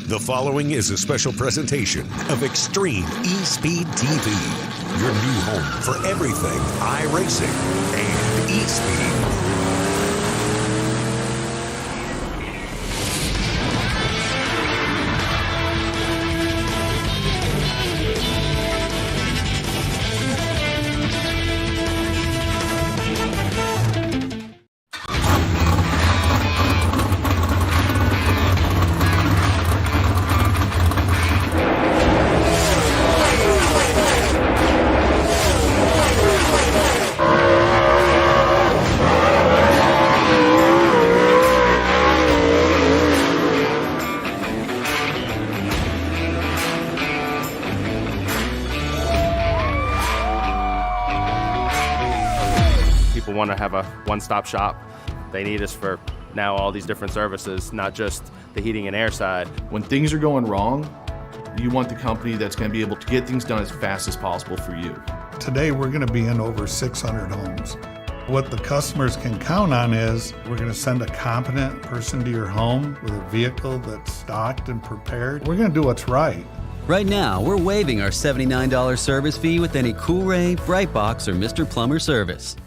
The following is a special presentation of Extreme eSpeed TV, your new home for everything iRacing and eSpeed. Want to have a one-stop shop. They need us for now all these different services, not just the heating and air side. When things are going wrong, you want the company that's going to be able to get things done as fast as possible for you. Today we're going to be in over 600 homes. What the customers can count on is we're going to send a competent person to your home with a vehicle that's stocked and prepared. We're going to do what's right. Right now, we're waiving our $79 service fee with any Coolray, Brightbox, or Mr. Plumber service.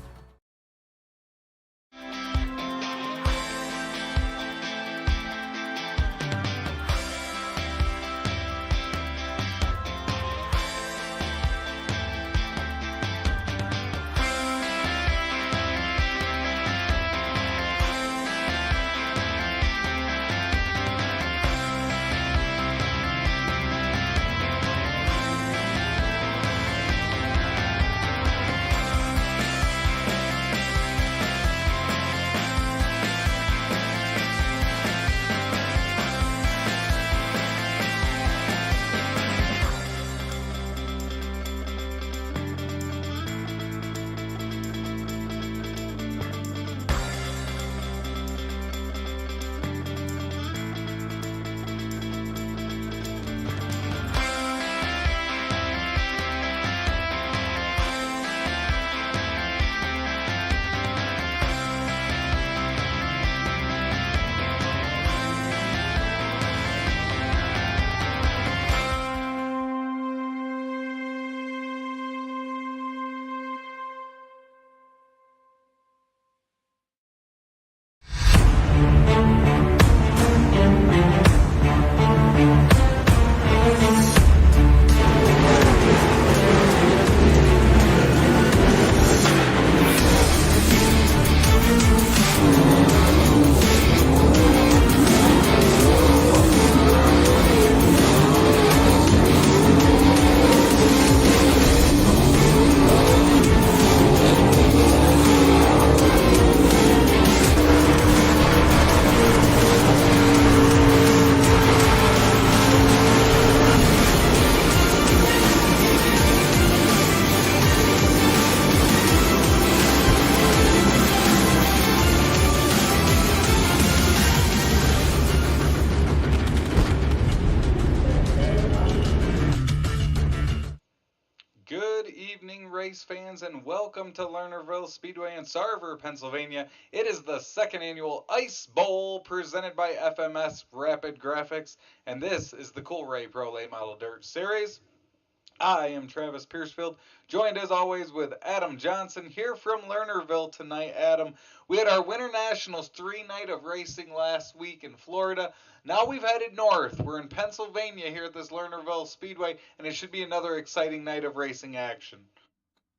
Race fans, and welcome to Lernerville Speedway in Sarver, Pennsylvania. It is the second annual Ice Bowl presented by FMS Rapid Graphics, and this is the Coolray Pro Late Model Dirt Series. I am Travis Piercefield, joined as always with Adam Johnson here from Lernerville tonight. Adam, we had our Winter Nationals 3-night of racing last week in Florida. Now we've headed north. We're in Pennsylvania here at this Lernerville Speedway, and it should be another exciting night of racing action.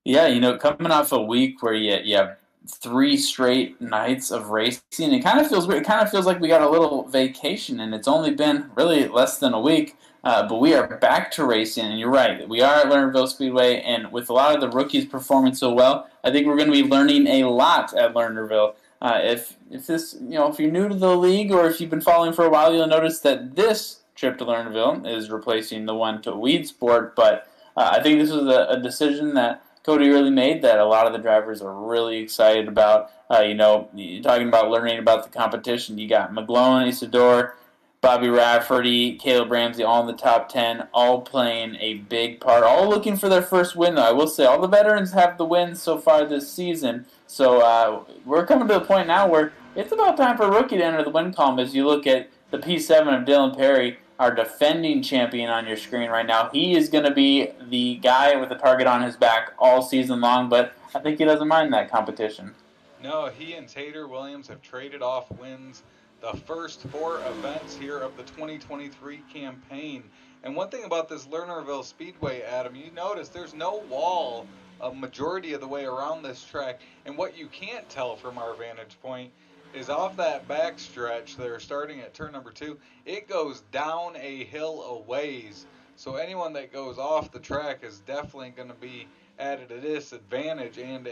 Yeah, coming off a week where you have 3 straight nights of racing, it kind of feels weird. It kind of feels like we got a little vacation, and it's only been really less than a week. But we are back to racing, and you're right. We are at Lernerville Speedway, and with a lot of the rookies performing so well, I think we're going to be learning a lot at Lernerville. If this, if you're new to the league or if you've been following for a while, you'll notice that this trip to Lernerville is replacing the one to Weedsport. But I think this was a decision that Cody really made that a lot of the drivers are really excited about. You're talking about learning about the competition. You got McGlone, Isidore, Bobby Rafferty, Caleb Ramsey, all in the top 10, all playing a big part, all looking for their first win, though. I will say all the veterans have the wins so far this season. So we're coming to the point now where it's about time for a rookie to enter the win column as you look at the P7 of Dylan Perry, our defending champion on your screen right now. He is going to be the guy with the target on his back all season long, but I think he doesn't mind that competition. No, he and Tater Williams have traded off wins the first 4 events here of the 2023 campaign. And one thing about this Lernerville Speedway, Adam, you notice there's no wall a majority of the way around this track. And what you can't tell from our vantage point is off that back stretch there, starting at turn number 2, it goes down a hill a ways. So anyone that goes off the track is definitely going to be at a disadvantage, and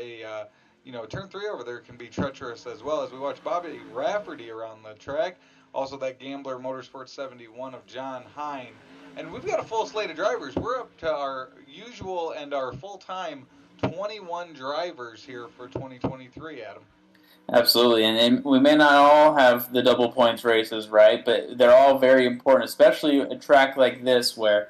turn 3 over there can be treacherous as well, as we watch Bobby Rafferty around the track. Also that Gambler Motorsports 71 of John Hine. And we've got a full slate of drivers. We're up to our usual and our full-time 21 drivers here for 2023, Adam. Absolutely, and we may not all have the double points races, right? But they're all very important, especially a track like this where,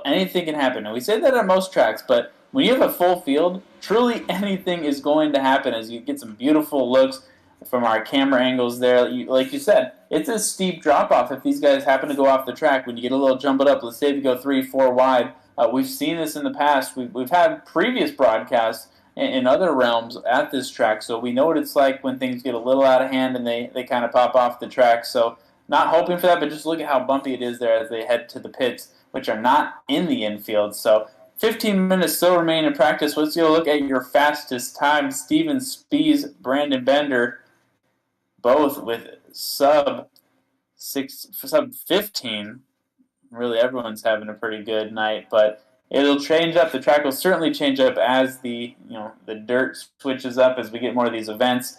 anything can happen. And we say that on most tracks, but when you have a full field, truly anything is going to happen as you get some beautiful looks from our camera angles there. Like you said, it's a steep drop-off if these guys happen to go off the track. When you get a little jumbled up, let's say if you go 3, 4 wide, we've seen this in the past. We've had previous broadcasts in other realms at this track, so we know what it's like when things get a little out of hand and they kind of pop off the track. So not hoping for that, but just look at how bumpy it is there as they head to the pits, which are not in the infield. So 15 minutes still remain in practice. Let's go look at your fastest time. Steven Spies, Brandon Bender, both with sub 15. Really, everyone's having a pretty good night, but it'll change up. The track will certainly change up as the dirt switches up as we get more of these events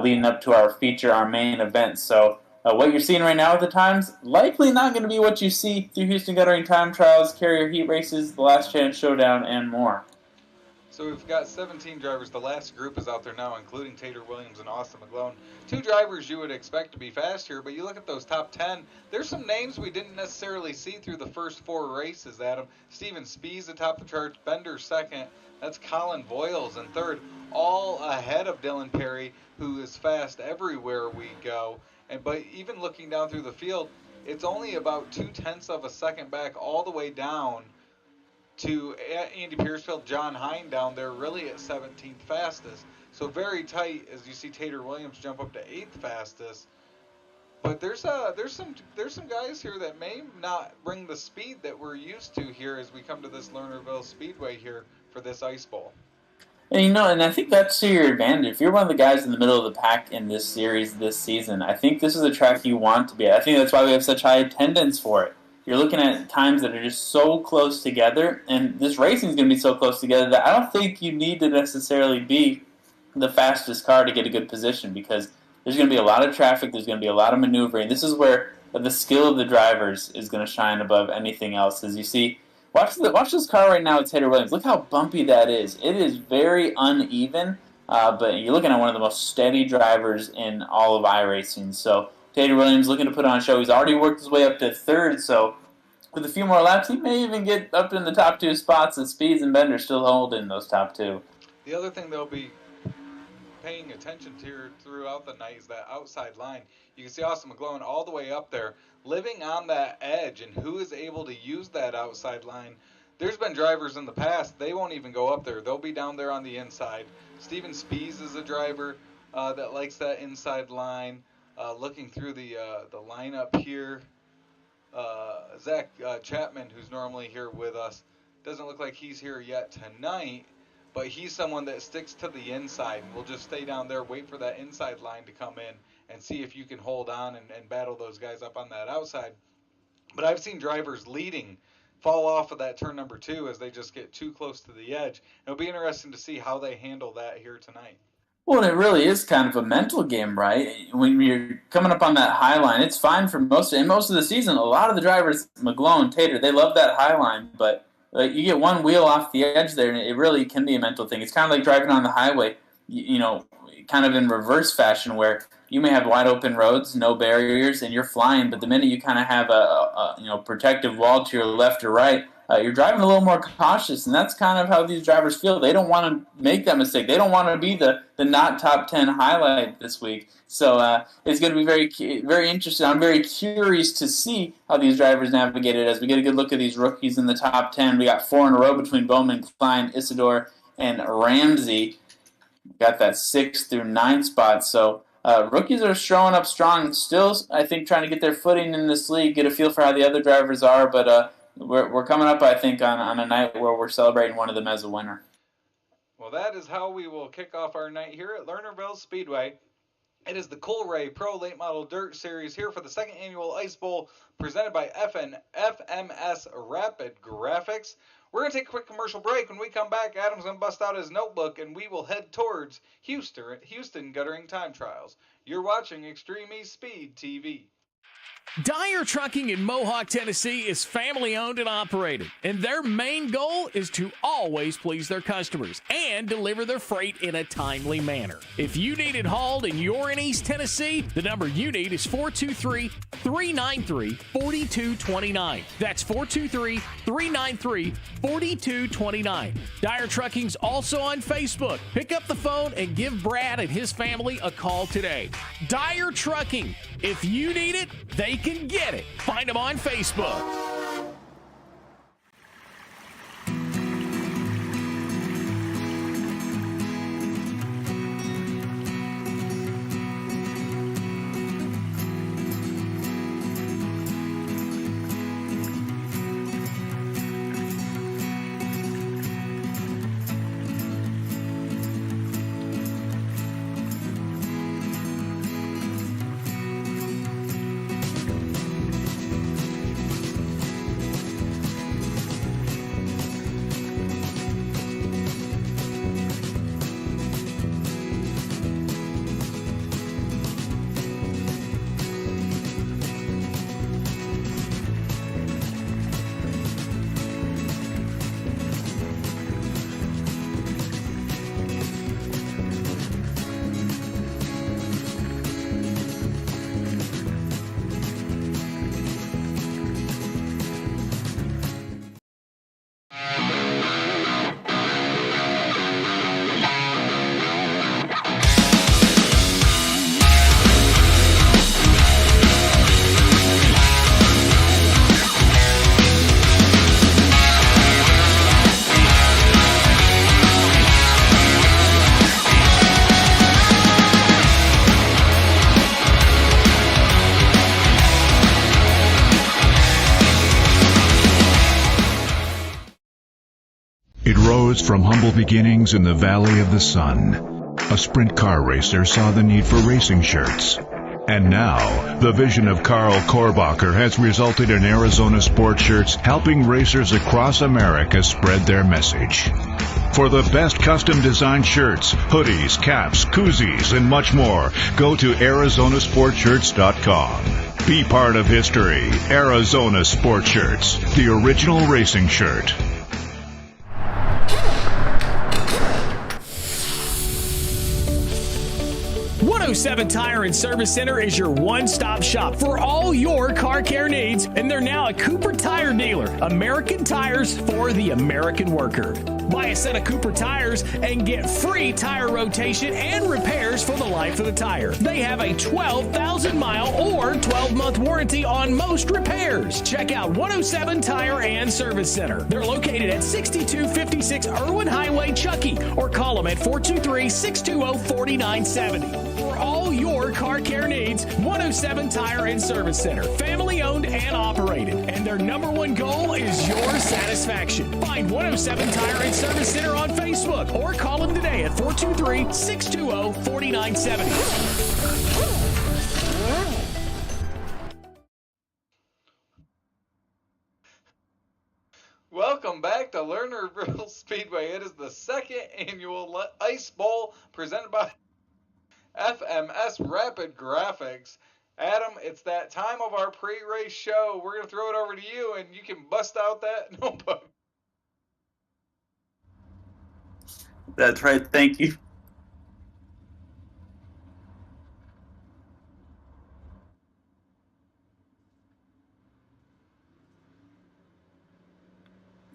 leading up to our feature, our main event. So what you're seeing right now at the times, likely not going to be what you see through Houston Guttering Time Trials, Carrier Heat Races, The Last Chance Showdown, and more. So we've got 17 drivers. The last group is out there now, including Tater Williams and Austin McGlone. 2 drivers you would expect to be fast here, but you look at those top 10, there's some names we didn't necessarily see through the first 4 races, Adam. Steven Spies atop the charts, Bender second, that's Colin Voiles in third, all ahead of Dylan Perry, who is fast everywhere we go. But even looking down through the field, it's only about 0.2 of a second back all the way down to Andy Piercefield, John Hine down there, really at 17th fastest. So very tight as you see Tater Williams jump up to 8th fastest. But there's some guys here that may not bring the speed that we're used to here as we come to this Lernerville Speedway here for this Ice Bowl. And I think that's to your advantage. If you're one of the guys in the middle of the pack in this series this season, I think this is a track you want to be at. I think that's why we have such high attendance for it. You're looking at times that are just so close together, and this racing is going to be so close together that I don't think you need to necessarily be the fastest car to get a good position, because there's going to be a lot of traffic, there's going to be a lot of maneuvering. This is where the skill of the drivers is going to shine above anything else. As you see, watch this car right now with Tater Williams. Look how bumpy that is. It is very uneven, but you're looking at one of the most steady drivers in all of iRacing. So Tater Williams looking to put on a show. He's already worked his way up to third, so with a few more laps, he may even get up in the top 2 spots. The Speeds and Bender still holding those top 2. The other thing they'll be paying attention to throughout the night is that outside line. You can see Austin McGlone all the way up there, living on that edge, and who is able to use that outside line. There's been drivers in the past, they won't even go up there. They'll be down there on the inside. Steven Spies is a driver that likes that inside line. Looking through the lineup here, Zach Chapman, who's normally here with us, doesn't look like he's here yet tonight, but he's someone that sticks to the inside. We'll just stay down there, wait for that inside line to come in, and see if you can hold on and battle those guys up on that outside. But I've seen drivers leading fall off of that turn number 2 as they just get too close to the edge. It'll be interesting to see how they handle that here tonight. Well, it really is kind of a mental game, right? When you're coming up on that high line, it's fine for most of the season. A lot of the drivers, McGlone, Tater, they love that high line, but you get one wheel off the edge there, and it really can be a mental thing. It's kind of like driving on the highway, kind of in reverse fashion, where you may have wide open roads, no barriers, and you're flying, but the minute you kind of have a protective wall to your left or right, you're driving a little more cautious, and that's kind of how these drivers feel. They don't want to make that mistake. They don't want to be the not top 10 highlight this week. So it's going to be very interesting. I'm very curious to see how these drivers navigate it as we get a good look at these rookies in the top 10. We got 4 in a row between Bowman, Klein, Isidore, and Ramsey. Got that 6 through 9 spot. So rookies are showing up strong. Still, I think, trying to get their footing in this league, get a feel for how the other drivers are. But we're coming up, I think, on a night where we're celebrating one of them as a winner. Well, that is how we will kick off our night here at Lernerville Speedway. It is the Coolray Pro Late Model Dirt Series here for the second annual Ice Bowl presented by FMS Rapid Graphics. We're going to take a quick commercial break. When we come back, Adam's going to bust out his notebook and we will head towards Houston Guttering Time Trials. You're watching Extreme eSpeed TV. Dyer Trucking in Mohawk, Tennessee is family owned and operated, and their main goal is to always please their customers and deliver their freight in a timely manner. If you need it hauled and you're in East Tennessee, the number you need is 423-393-4229. That's 423-393-4229. Dyer Trucking's also on Facebook. Pick up the phone and give Brad and his family a call today. Dyer Trucking. If you need it, they can get it. Find them on Facebook. It rose from humble beginnings in the Valley of the Sun. A sprint car racer saw the need for racing shirts. And now, the vision of Carl Korbacher has resulted in Arizona Sport Shirts helping racers across America spread their message. For the best custom designed shirts, hoodies, caps, koozies, and much more, go to ArizonaSportShirts.com. Be part of history. Arizona Sport Shirts, the original racing shirt. 107 Tire and Service Center is your one-stop shop for all your car care needs, and they're now a Cooper Tire dealer. American tires for the American worker. Buy a set of Cooper tires and get free tire rotation and repairs for the life of the tire. They have a 12,000-mile or 12-month warranty on most repairs. Check out 107 Tire and Service Center. They're located at 6256 Irwin Highway, Chuckey, or call them at 423-620-4970. For all your car care needs, 107 Tire and Service Center. Family owned and operated. And their number one goal is your satisfaction. Find 107 Tire and Service Center on Facebook or call them today at 423-620-4970. Welcome back to Lernerville Speedway. It is the second annual Ice Bowl presented by FMS Rapid Graphics. Adam, it's that time of our pre-race show. We're going to throw it over to you, and you can bust out that notebook. That's right. Thank you.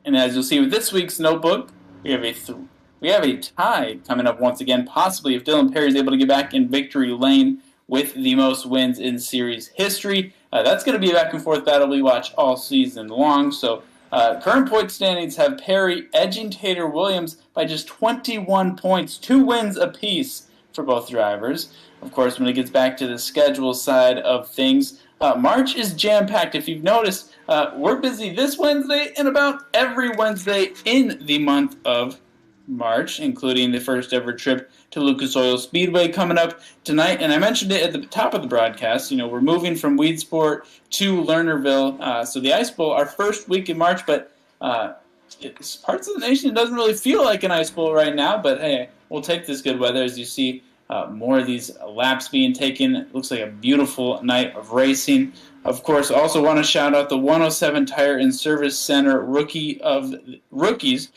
And as you'll see with this week's notebook, we have a tie coming up once again, possibly if Dylan Perry is able to get back in victory lane with the most wins in series history. That's going to be a back-and-forth battle we watch all season long. So current point standings have Perry edging Tater Williams by just 21 points, 2 wins apiece for both drivers. Of course, when it gets back to the schedule side of things, March is jam-packed. If you've noticed, we're busy this Wednesday and about every Wednesday in the month of March, including the first ever trip to Lucas Oil Speedway coming up tonight. And I mentioned it at the top of the broadcast. We're moving from Weedsport to Lernerville. So the Ice Bowl, our first week in March, but parts of the nation, it doesn't really feel like an Ice Bowl right now. But hey, we'll take this good weather as you see more of these laps being taken. It looks like a beautiful night of racing. Of course, also want to shout out the 107 Tire and Service Center Rookie of Rookies.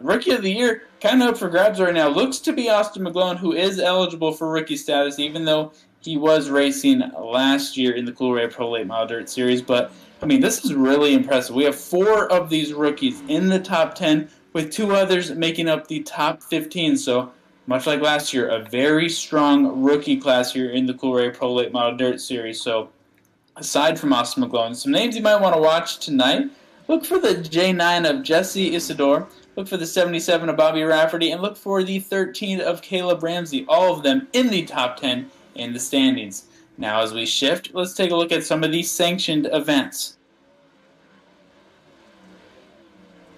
Rookie of the Year, kind of up for grabs right now. Looks to be Austin McGlone, who is eligible for rookie status, even though he was racing last year in the Coolray Pro Late Model Dirt Series. But, this is really impressive. We have 4 of these rookies in the top 10, with 2 others making up the top 15. So, much like last year, a very strong rookie class here in the Coolray Pro Late Model Dirt Series. So, aside from Austin McGlone, some names you might want to watch tonight. Look for the J9 of Jesse Isidore. Look for the 77 of Bobby Rafferty. And look for the 13 of Caleb Ramsey. All of them in the top 10 in the standings. Now as we shift, let's take a look at some of these sanctioned events.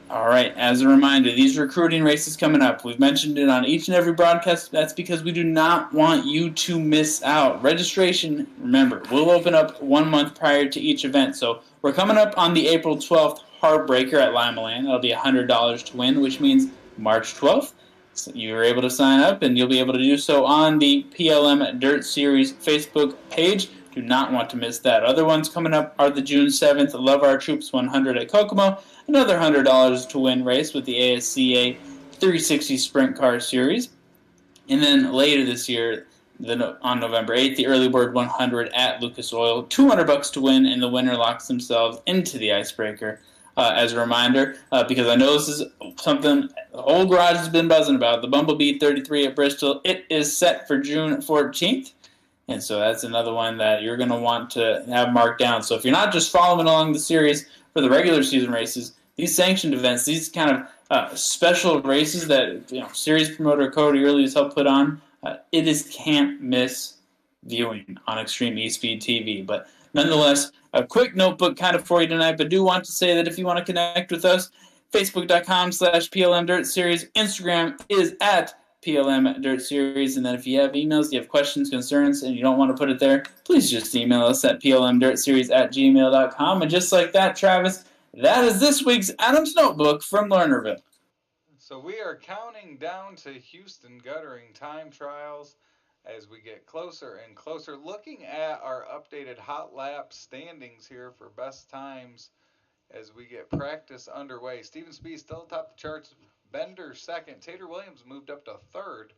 Alright, as a reminder, these recruiting races coming up, we've mentioned it on each and every broadcast. That's because we do not want you to miss out. Registration, remember, will open up 1 month prior to each event. So we're coming up on the April 12th Heartbreaker at Limaland. That'll be $100 to win, which means March 12th. So you're able to sign up, and you'll be able to do so on the PLM Dirt Series Facebook page. Do not want to miss that. Other ones coming up are the June 7th Love Our Troops 100 at Kokomo, another $100 to win race with the ASCA 360 Sprint Car Series. And then later this year, on November 8th, the Early Bird 100 at Lucas Oil, $200 to win, and the winner locks themselves into the Icebreaker. As a reminder, because I know this is something the whole garage has been buzzing about, the Bumblebee 33 at Bristol, it is set for June 14th. And so that's another one that you're going to want to have marked down. So if you're not just following along the series for the regular season races, these sanctioned events, these kind of special races that series promoter Cody Early has helped put on, it is can't miss viewing on Extreme eSpeed TV. But nonetheless, a quick notebook kind of for you tonight, but do want to say that if you want to connect with us, Facebook.com/PLM Dirt Series. Instagram is at PLM Dirt Series. And then if you have emails, you have questions, concerns, and you don't want to put it there, please just email us at plmdirtseries@gmail.com. And just like that, Travis, that is this week's Adams Notebook from Lernerville. So we are counting down to Houston guttering time trials as we get closer and closer, looking at our updated hot lap standings here for best times as we get practice underway. Steven Speed still atop the charts, Bender second, Tater Williams moved up to third.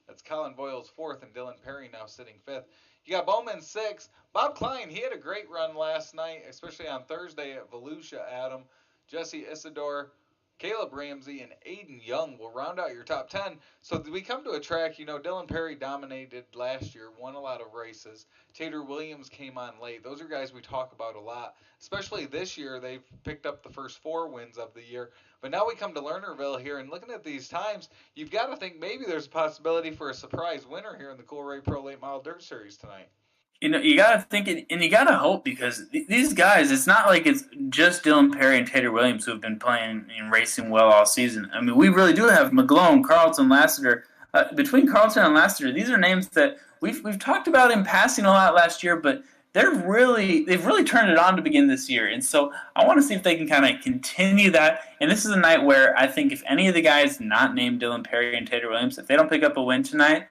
That's Colin Boyles fourth, and Dylan Perry now sitting fifth. You got Bowman sixth. Bob Klein, he had a great run last night, especially on Thursday at Volusia, Adam. Jesse Isidore, Caleb Ramsey, and Aiden Young will round out your top 10. So we come to a track, Dylan Perry dominated last year, won a lot of races. Tater Williams came on late. Those are guys we talk about a lot, especially this year. They've picked up the first 4 wins of the year. But now we come to Lernerville here, and looking at these times, you've got to think maybe there's a possibility for a surprise winner here in the Coolray Pro Late Model Dirt Series tonight. You got to think, and you got to hope, because these guys, it's not like it's just Dylan Perry and Tater Williams who have been playing and racing well all season. I mean, we really do have McGlone, Carlton, Lassiter. Between Carlton and Lassiter, these are names that we've talked about in passing a lot last year, but they've really turned it on to begin this year. And so I want to see if they can kind of continue that. And this is a night where I think if any of the guys not named Dylan Perry and Tater Williams, if they don't pick up a win tonight,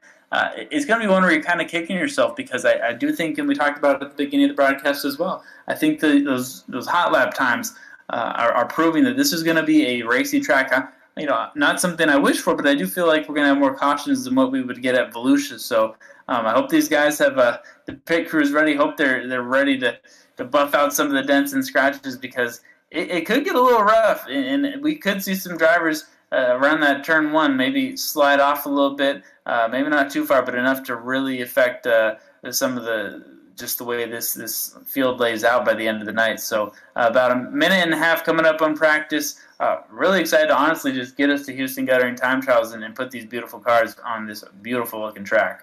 it's going to be one where you're kind of kicking yourself, because I do think, and we talked about it at the beginning of the broadcast as well, I think those hot lap times are proving that this is going to be a racy track. Not something I wish for, but I do feel like we're going to have more cautions than what we would get at Volusia. So I hope these guys have the pit crews ready. Hope they're ready to buff out some of the dents and scratches, because it could get a little rough, and we could see some drivers around that turn one maybe slide off a little bit, maybe not too far, but enough to really affect some of the way this field lays out by the end of the night. So about a minute and a half coming up on practice. Really excited to honestly just get us to Houston Guttering Time Trials and put these beautiful cars on this beautiful looking track.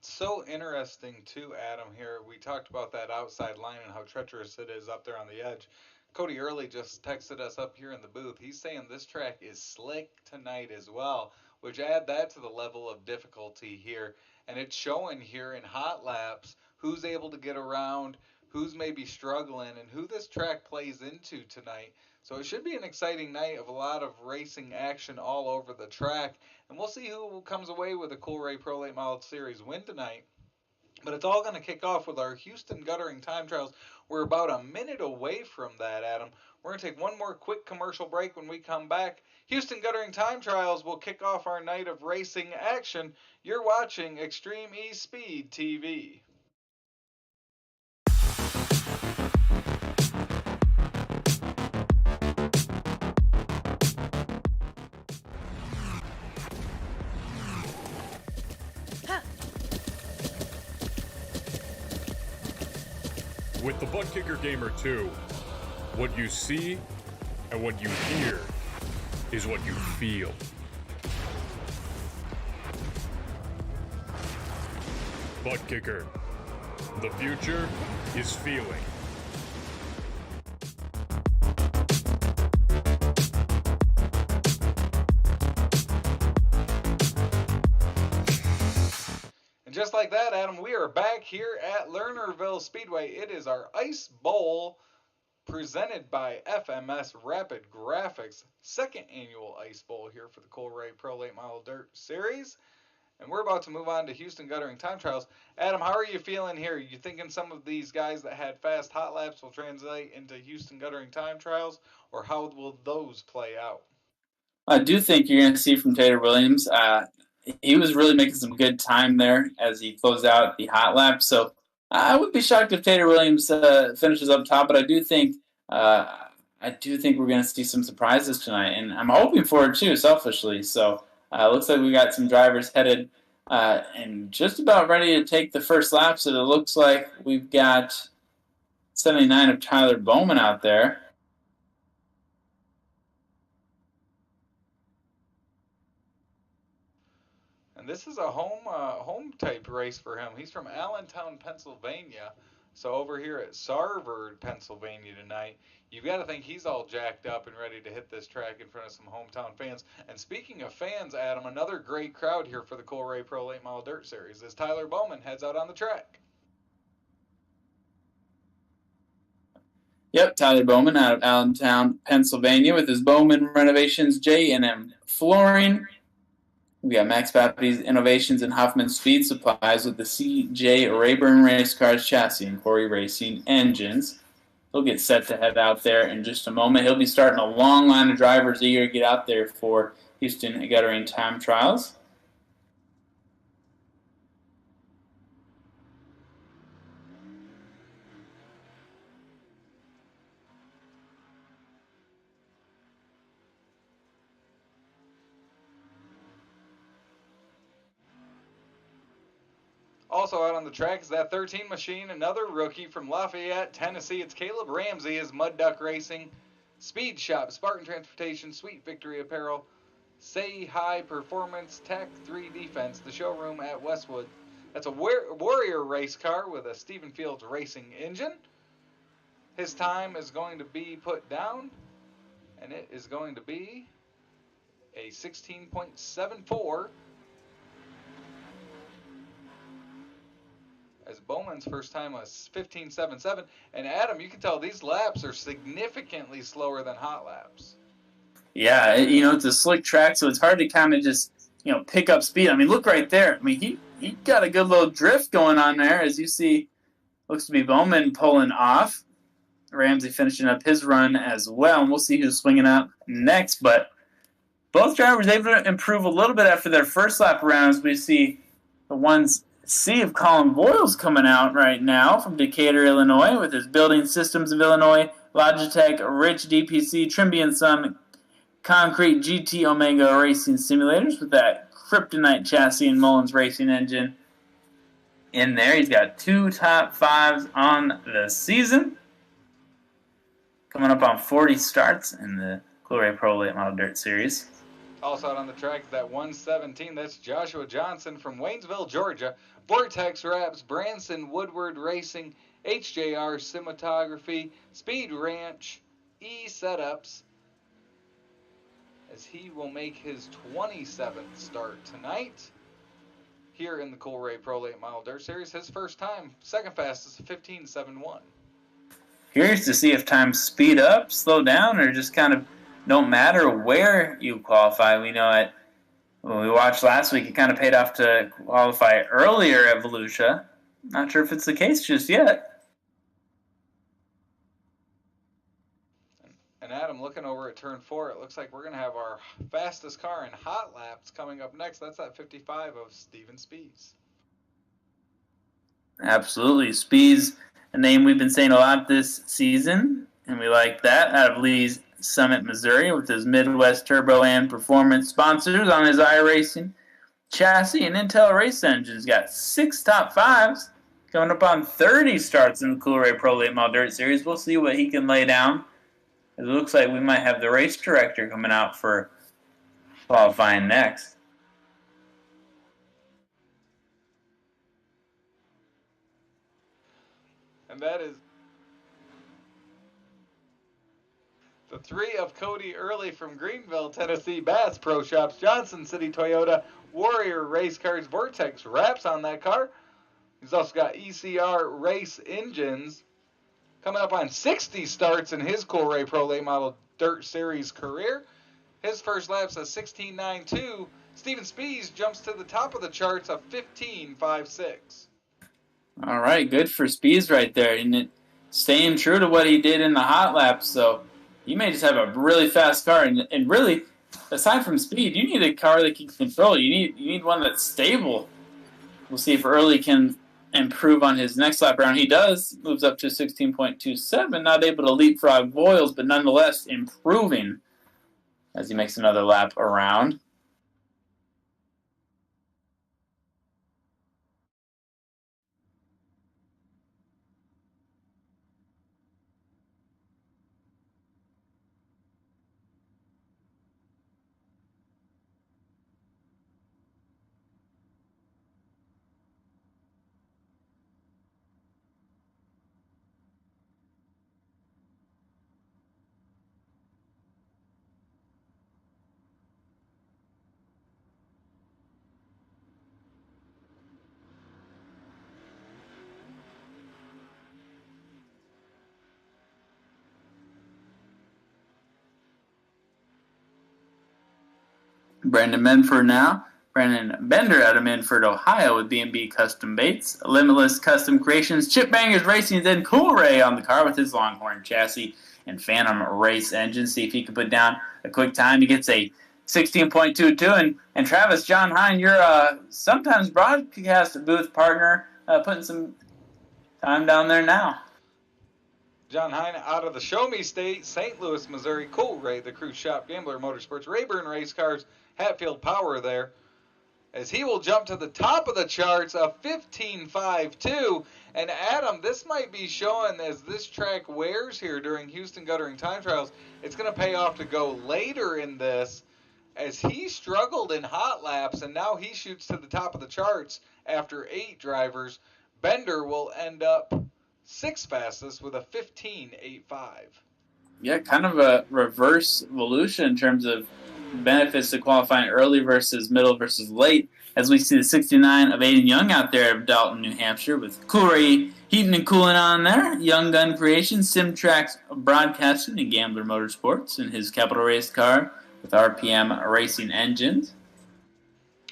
So interesting too, Adam, here. We talked about that outside line and how treacherous it is up there on the edge. Cody Early just texted us up here in the booth. He's saying this track is slick tonight as well, which add that to the level of difficulty here. And it's showing here in hot laps who's able to get around, who's maybe struggling, and who this track plays into tonight. So it should be an exciting night of a lot of racing action all over the track. And we'll see who comes away with a Coolray Pro Late Model Series win tonight. But it's all going to kick off with our Houston Guttering Time Trials. We're about a minute away from that, Adam. We're going to take one more quick commercial break. When we come back, Houston Guttering Time Trials will kick off our night of racing action. You're watching Extreme eSpeed TV. With the Butt Kicker Gamer 2, what you see and what you hear is what you feel. Butt Kicker. The future is feeling. Just like that, Adam, we are back here at Lernerville Speedway. It is our Ice Bowl presented by FMS Rapid Graphics. Second annual Ice Bowl here for the Coolray Pro Late Model Dirt Series. And we're about to move on to Houston Guttering Time Trials. Adam, how are you feeling here? You thinking some of these guys that had fast hot laps will translate into Houston Guttering Time Trials? Or how will those play out? I do think you're going to see from Taylor Williams. He was really making some good time there as he closed out the hot lap. So I would be shocked if Taylor Williams finishes up top, but I do think we're going to see some surprises tonight, and I'm hoping for it too, selfishly. So looks like we got some drivers headed and just about ready to take the first lap. So it looks like we've got 79 of Tyler Bowman out there. And this is a home type race for him. He's from Allentown, Pennsylvania. So over here at Sarvard, Pennsylvania tonight, you've got to think he's all jacked up and ready to hit this track in front of some hometown fans. And speaking of fans, Adam, another great crowd here for the Coolray Pro Late Model Dirt Series as Tyler Bowman heads out on the track. Yep, Tyler Bowman out of Allentown, Pennsylvania with his Bowman Renovations J&M Flooring. We got Max Pappety's Innovations and Huffman Speed Supplies with the C.J. Rayburn Race Cars chassis and Corey Racing engines. He'll get set to head out there in just a moment. He'll be starting a long line of drivers eager to get out there for Houston Guttering Time Trials. Also out on the track is that 13 machine, another rookie from Lafayette, Tennessee. It's Caleb Ramsey, his Mud Duck Racing, Speed Shop, Spartan Transportation, Sweet Victory Apparel, Say Hi Performance, Tech 3 Defense, the showroom at Westwood. That's a Warrior race car with a Stephen Fields Racing engine. His time is going to be put down, and it is going to be a 16.74. As Bowman's first time was 15.77. And Adam, you can tell these laps are significantly slower than hot laps. Yeah, it's a slick track, so it's hard to kind of just, pick up speed. I mean, look right there. I mean, he got a good little drift going on there. As you see, looks to be Bowman pulling off. Ramsey finishing up his run as well. And we'll see who's swinging up next. But both drivers able to improve a little bit after their first lap rounds. We see the ones see if Colin Boyle's coming out right now from Decatur, Illinois, with his Building Systems of Illinois, Logitech, Rich DPC, Trimby & Son, Concrete GT Omega Racing Simulators with that Kryptonite chassis and Mullins Racing engine in there. He's got 2 top 5s on the season. Coming up on 40 starts in the Coolray Pro Late Model Dirt Series. Also out on the track, that 117, that's Joshua Johnson from Waynesville, Georgia. Vortex Wraps, Branson Woodward Racing, HJR Cinematography, Speed Ranch, E-Setups, as he will make his 27th start tonight here in the Coolray Pro Late Model Dirt Series. His first time, second fastest, 15.71. Curious to see if times speed up, slow down, or just kind of don't matter where you qualify. We know when we watched last week, it kind of paid off to qualify earlier at Volusia. Not sure if it's the case just yet. And Adam, looking over at turn 4, it looks like we're going to have our fastest car in hot laps coming up next. That's at 55 of Steven Spies. Absolutely. Spies, a name we've been saying a lot this season, and we like that. Out of Lee's Summit, Missouri, with his Midwest Turbo and Performance sponsors on his iRacing chassis and Intel race engines. Got 6 top 5s, coming up on 30 starts in the Coolray Pro Late Model Dirt Series. We'll see what he can lay down. It looks like we might have the race director coming out for qualifying next. And that is the 3 of Cody Early from Greenville, Tennessee, Bass Pro Shops, Johnson City Toyota, Warrior Race Cars, Vortex Wraps on that car. He's also got ECR Race Engines. Coming up on 60 starts in his Coolray Pro Late Model Dirt Series career. His first lap's a 16.92. Steven Spies jumps to the top of the charts of 15.56. All right, good for Spies right there. And staying true to what he did in the hot laps. So you may just have a really fast car. And really, aside from speed, you need a car that can control. You need one that's stable. We'll see if Early can improve on his next lap round. He does, moves up to 16.27, not able to leapfrog Boyles, but nonetheless improving as he makes another lap around. Brandon Menford now. Brandon Bender out of Menford, Ohio with B&B Custom Baits. Limitless Custom Creations, Chip Bangers Racing, then Coolray on the car with his Longhorn chassis and Phantom race engine. See if he can put down a quick time. He gets a 16.22. And Travis, John Hine, your sometimes broadcast booth partner, putting some time down there now. John Hine out of the Show Me State, St. Louis, Missouri, Coolray, the Cruise Shop, Gambler Motorsports, Rayburn Race Cars, Hatfield Power there, as he will jump to the top of the charts of 15.52. And Adam, this might be showing as this track wears here during Houston Guttering Time Trials, it's going to pay off to go later in this, as he struggled in hot laps, and now he shoots to the top of the charts after 8 drivers. Bender will end up 6th fastest with a 15.85. Yeah, kind of a reverse evolution in terms of benefits to qualifying early versus middle versus late, as we see the 69 of Aiden Young out there of Dalton, New Hampshire, with Coolray heating and cooling on there. Young Gun Creations, Simtrax Broadcasting, and Gambler Motorsports in his Capital Race car with RPM Racing engines.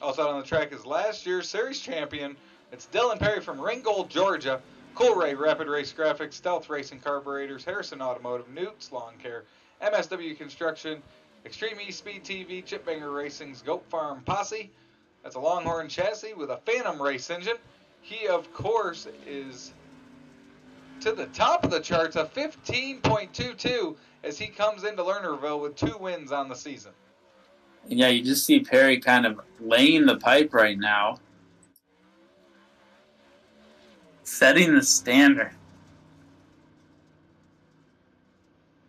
Also out on the track is last year's series champion. It's Dylan Perry from Ringgold, Georgia. Coolray Rapid Race Graphics, Stealth Racing Carburetors, Harrison Automotive, Newt's Lawn Care, MSW Construction, Extreme eSpeed TV, Chip Banger Racing's Goat Farm Posse. That's a Longhorn chassis with a Phantom race engine. He, of course, is to the top of the charts, a 15.22 as he comes into Lernerville with 2 wins on the season. Yeah, you just see Perry kind of laying the pipe right now. Setting the standard.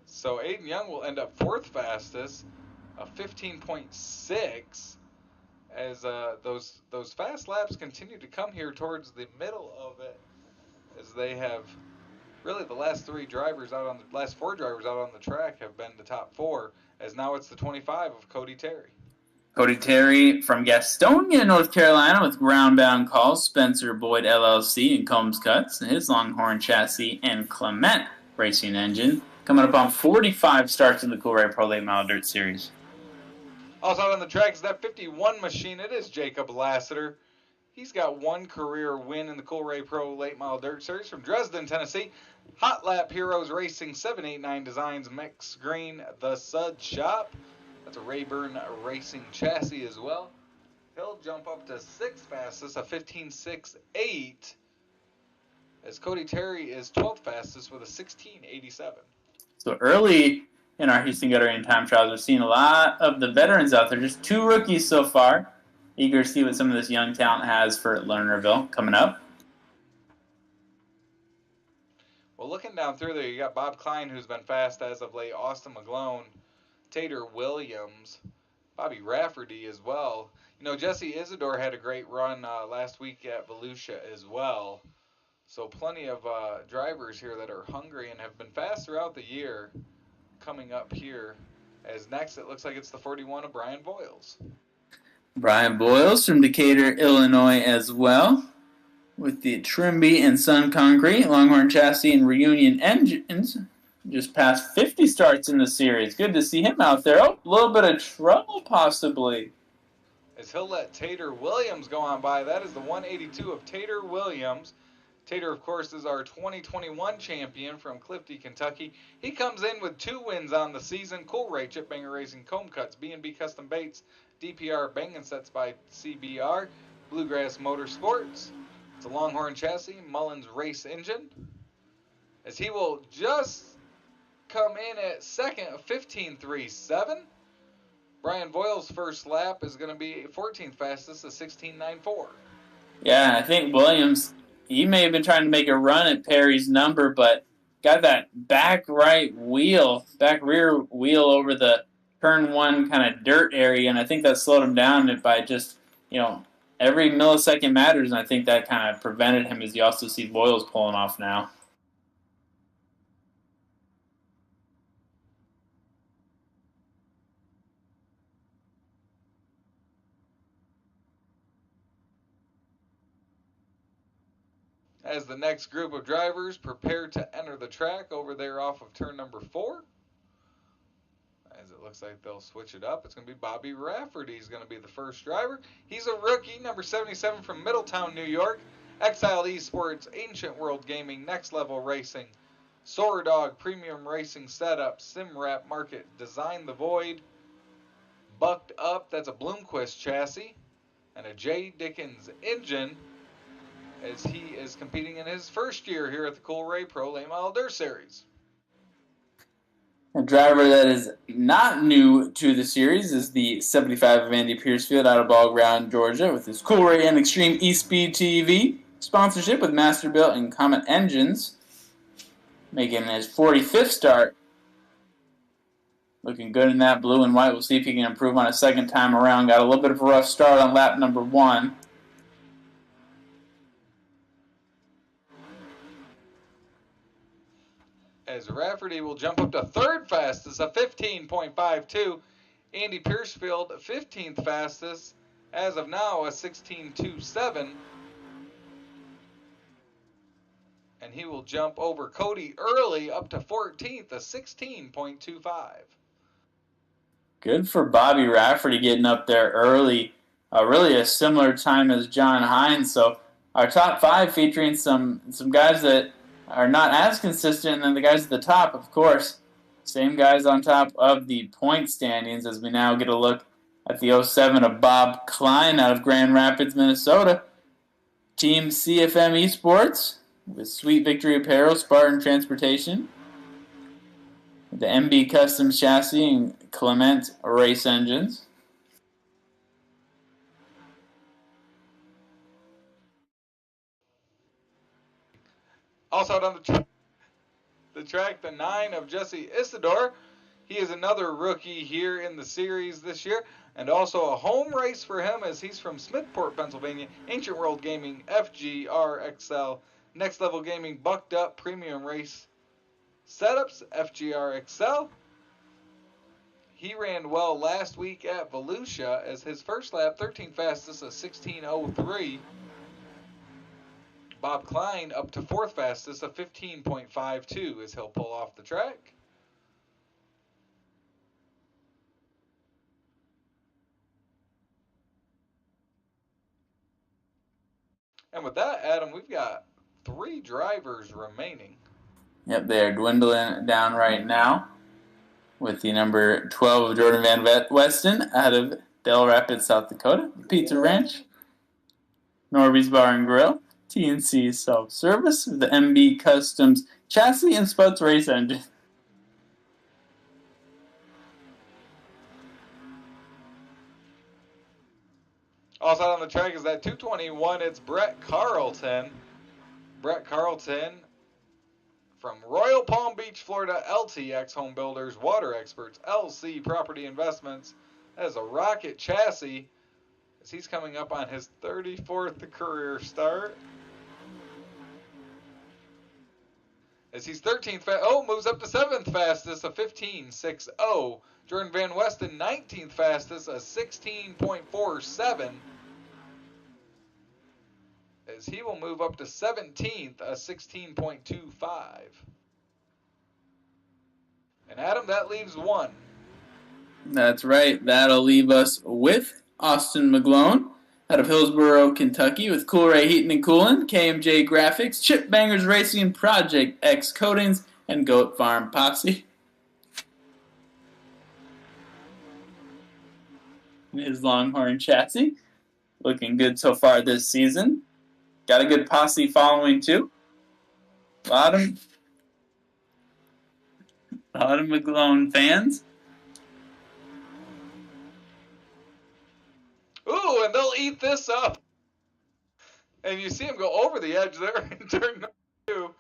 So Aiden Young will end up 4th fastest, a 15.6, as those fast laps continue to come here towards the middle of it, as they have really the last 4 drivers out on the track have been the top 4, as now it's the 25 of Cody Terry. Cody Terry from Gastonia, North Carolina, with ground-bound calls, Spencer Boyd LLC and Combs Cuts, and his Longhorn chassis and Clement racing engine, coming up on 45 starts in the Coolray Pro Late Model Dirt Series. Also out on the track is that 51 machine. It is Jacob Lassiter. He's got 1 career win in the Coolray Pro Late Model Dirt Series from Dresden, Tennessee. Hot Lap Heroes Racing 789 Designs Mix Green, the Sud Shop. That's a Rayburn Racing chassis as well. He'll jump up to 6th fastest, a 15.68, as Cody Terry is 12th fastest with a 16.87. So early in our Houston Guttering Time Trials, we've seen a lot of the veterans out there, just 2 rookies so far. Eager to see what some of this young talent has for Lernerville coming up. Well, looking down through there, you got Bob Klein, who's been fast as of late, Austin McGlone, Tater Williams, Bobby Rafferty as well. You know, Jesse Isidore had a great run last week at Volusia as well. So plenty of drivers here that are hungry and have been fast throughout the year coming up here. As next, it looks like it's the 41 of Brian Boyles. Brian Boyles from Decatur, Illinois as well, with the Trimby and Sun Concrete, Longhorn chassis and Reunion engines. Just past 50 starts in the series. Good to see him out there. Oh, a little bit of trouble possibly. As he'll let Tater Williams go on by. That is the 182 of Tater Williams. Tater, of course, is our 2021 champion from Clifty, Kentucky. He comes in with 2 wins on the season. Coolray, Chip Banger Racing, Comb Cuts, B&B Custom Baits, DPR Bang & Sets by CBR, Bluegrass Motorsports. It's a Longhorn chassis, Mullins Race Engine. As he will just come in at second, 15.37. Brian Boyle's first lap is going to be 14th fastest, a 16.94. Yeah, I think Williams, he may have been trying to make a run at Perry's number, but got that back rear wheel over the turn 1 kind of dirt area, and I think that slowed him down by just, every millisecond matters, and I think that kind of prevented him, as you also see Boyles pulling off now. As the next group of drivers prepare to enter the track over there off of turn number 4. As it looks like they'll switch it up. It's going to be Bobby Rafferty. He's going to be the first driver. He's a rookie, number 77 from Middletown, New York. Exiled Esports, Ancient World Gaming, Next Level Racing, Soar Dog, Premium Racing Setup, SimWrap Market, Design the Void, Bucked Up, that's a Bloomquist chassis, and a J. Dickens engine, as he is competing in his first year here at the Coolray Pro Late Model Dirt Series. A driver that is not new to the series is the 75 of Andy Piercefield out of Ball Ground, Georgia, with his Coolray and Extreme eSpeed TV sponsorship with Masterbuilt and Comet Engines, making his 45th start. Looking good in that blue and white. We'll see if he can improve on a second time around. Got a little bit of a rough start on lap number 1. As Rafferty will jump up to 3rd fastest, a 15.52. Andy Piercefield, 15th fastest, as of now, a 16.27. And he will jump over Cody Early up to 14th, a 16.25. Good for Bobby Rafferty getting up there early. Really a similar time as John Hines. So our top 5 featuring some guys that are not as consistent, and then the guys at the top, of course, same guys on top of the point standings, as we now get a look at the 07 of Bob Klein out of Grand Rapids, Minnesota. Team CFM Esports with Sweet Victory Apparel, Spartan Transportation, the MB Customs Chassis, and Clement Race Engines. Also out on the track, the 9 of Jesse Isidore. He is another rookie here in the series this year, and also a home race for him as he's from Smithport, Pennsylvania. Ancient World Gaming, FGR-XL, Next Level Gaming, Bucked Up, Premium Race Setups, FGR-XL. He ran well last week at Volusia as his first lap, 13 fastest, a 16:03. Bob Klein up to 4th fastest, a 15.52 as he'll pull off the track. And with that, Adam, we've got 3 drivers remaining. Yep, they're dwindling down right now with the number 12 of Jordan Van Westen out of Del Rapids, South Dakota. Pizza Ranch, Norby's Bar and Grill, TNC Self-Service, the MB Customs Chassis, and Spuds Race Engine. Also out on the track is that 221. It's Brett Carlton. Brett Carlton from Royal Palm Beach, Florida, LTX Home Builders, Water Experts, LC Property Investments. That is a rocket chassis as he's coming up on his 34th career start. As he's 13th, moves up to 7th fastest, a 15.60. Jordan Van Westen, 19th fastest, a 16.47. As he will move up to 17th, a 16.25. And Adam, that leaves 1. That's right. That'll leave us with Austin McGlone out of Hillsborough, Kentucky, with Coolray Heating and Cooling, KMJ Graphics, Chip Bangers Racing, Project X Coatings, and Goat Farm Posse. His Longhorn chassis, looking good so far this season. Got a good posse following too. A lot of McGlone fans. Ooh, and they'll eat this up. And you see him go over the edge there in turn number 2.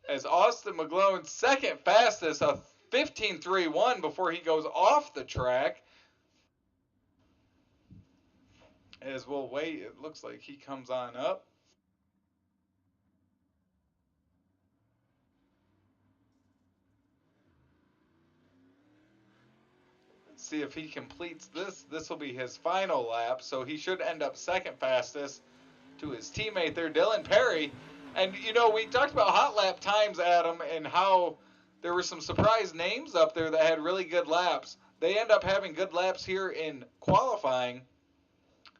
As Austin McGlone, 2nd fastest, a 15.31 before he goes off the track. As we'll wait, it looks like he comes on up. Let's see if he completes this. This will be his final lap, so he should end up 2nd fastest to his teammate there, Dylan Perry. And, you know, we talked about hot lap times, Adam, and how there were some surprise names up there that had really good laps. They end up having good laps here in qualifying.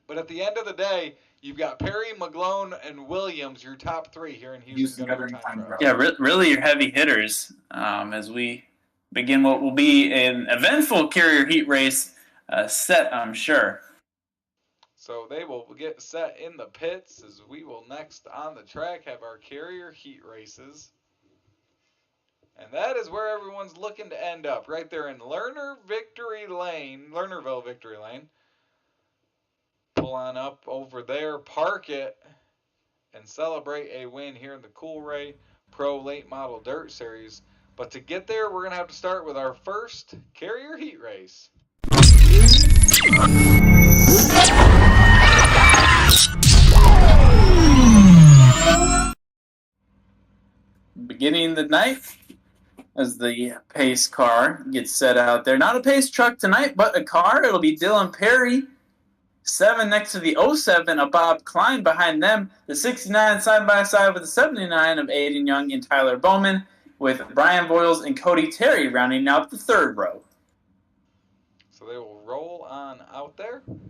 But at the end of the day, you've got Perry, McGlone, and Williams, your top 3 here in Houston. Yeah, really your heavy hitters as we begin what will be an eventful carrier heat race set, I'm sure. So they will get set in the pits as we will next on the track have our carrier heat races. And that is where everyone's looking to end up, right there in Lernerville Victory Lane. Pull on up over there, park it, and celebrate a win here in the Coolray Pro Late Model Dirt Series. But to get there, we're going to have to start with our first carrier heat race. Beginning the night as the pace car gets set out there. Not a pace truck tonight, but a car. It'll be Dylan Perry, 7 next to the 07 of Bob Klein. Behind them, the 69 side by side with the 79 of Aiden Young and Tyler Bowman, with Brian Boyles and Cody Terry rounding out the 3rd row. So they will roll on out there. And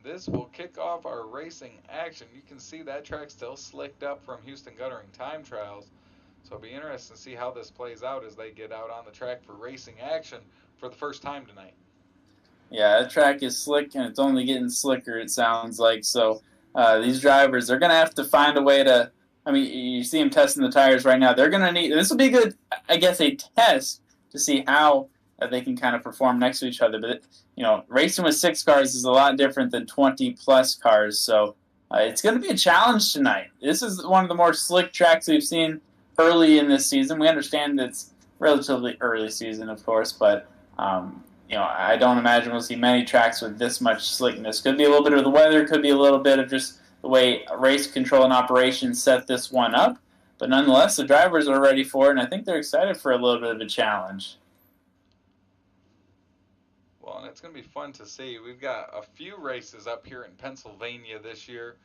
this will kick off our racing action. You can see that track still slicked up from Houston Guttering time trials. So it'll be interesting to see how this plays out as they get out on the track for racing action for the first time tonight. Yeah, that track is slick, and it's only getting slicker, it sounds like. So These drivers, they're going to have to find a way to, I mean, you see them testing the tires right now. They're going to need, this will be good, I guess, a test to see how they can kind of perform next to each other. But, racing with 6 cars is a lot different than 20-plus cars. So it's going to be a challenge tonight. This is one of the more slick tracks we've seen early in this season. We understand it's relatively early season, of course, but I don't imagine we'll see many tracks with this much slickness. Could be a little bit of the weather, could be a little bit of just the way race control and operations set this one up. But nonetheless, the drivers are ready for it, and I think they're excited for a little bit of a challenge. Well, and it's going to be fun to see. We've got a few races up here in Pennsylvania this year.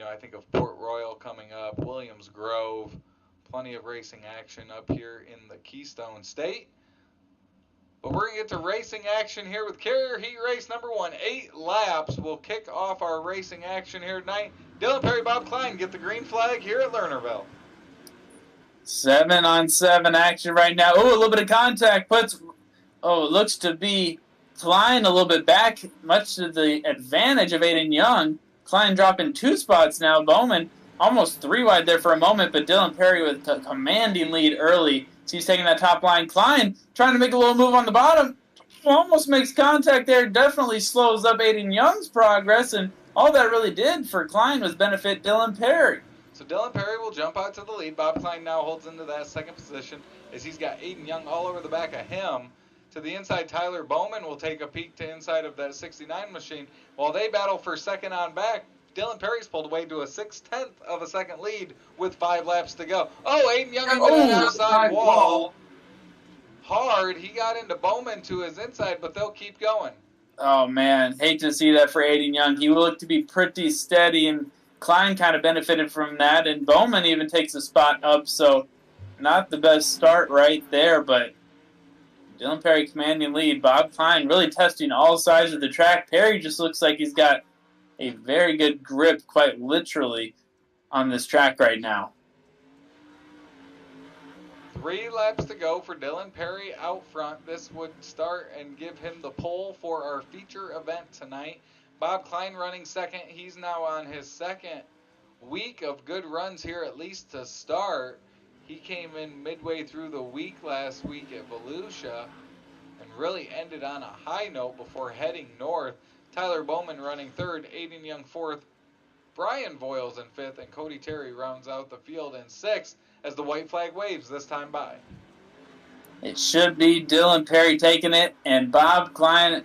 I think of Port Royal coming up, Williams Grove, plenty of racing action up here in the Keystone State. But we're going to get to racing action here with Carrier Heat Race number 1. 8 laps will kick off our racing action here tonight. Dylan Perry, Bob Klein get the green flag here at Lernerville. 7-on-7 action right now. Oh, a little bit of contact. It looks to be Klein a little bit back, much to the advantage of Aiden Young. Klein dropping 2 spots now. Bowman almost 3 wide there for a moment, but Dylan Perry with a commanding lead early. So he's taking that top line. Klein trying to make a little move on the bottom. Almost makes contact there. Definitely slows up Aiden Young's progress. And all that really did for Klein was benefit Dylan Perry. So Dylan Perry will jump out to the lead. Bob Klein now holds into that second position as he's got Aiden Young all over the back of him. To the inside, Tyler Bowman will take a peek to inside of that 69 machine. While they battle for second on back, Dylan Perry's pulled away to a 6/10 of a second lead with 5 laps to go. Oh, Aiden Young into that outside wall. Hard. He got into Bowman to his inside, but they'll keep going. Oh, man. Hate to see that for Aiden Young. He looked to be pretty steady, and Klein kind of benefited from that, and Bowman even takes a spot up, so not the best start right there, but Dylan Perry commanding lead. Bob Klein really testing all sides of the track. Perry just looks like he's got a very good grip, quite literally, on this track right now. 3 laps to go for Dylan Perry out front. This would start and give him the pole for our feature event tonight. Bob Klein running second. He's now on his second week of good runs here, at least to start. He came in midway through the week last week at Volusia and really ended on a high note before heading north. Tyler Bowman running third, Aiden Young fourth, Brian Voiles in fifth, and Cody Terry rounds out the field in sixth as the white flag waves this time by. It should be Dylan Perry taking it, and Bob Klein,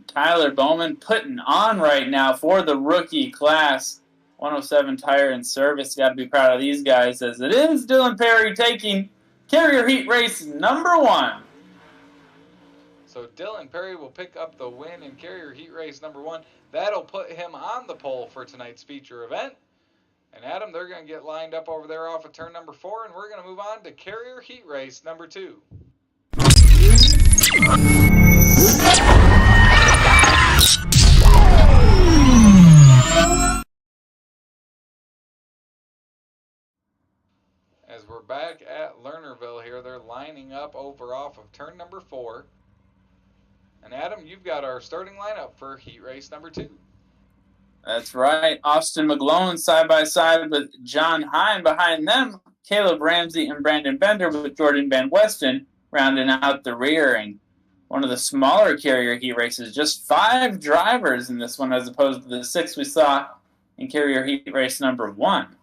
Tyler Bowman putting on right now for the rookie class. 107 Tire and Service. Got to be proud of these guys, as it is Dylan Perry taking Carrier Heat Race number 1. So Dylan Perry will pick up the win in Carrier Heat Race number 1. That'll put him on the pole for tonight's feature event. And Adam, they're going to get lined up over there off of turn number 4, and we're going to move on to Carrier Heat Race number 2. As we're back at Lernerville here, they're lining up over off of turn number 4. And Adam, you've got our starting lineup for Heat Race number 2. That's right. Austin McGlone side by side with John Hine. Behind them, Caleb Ramsey and Brandon Bender with Jordan Van Westen rounding out the rear. And one of the smaller Carrier Heat races, just 5 drivers in this one as opposed to the 6 we saw in Carrier Heat Race number 1.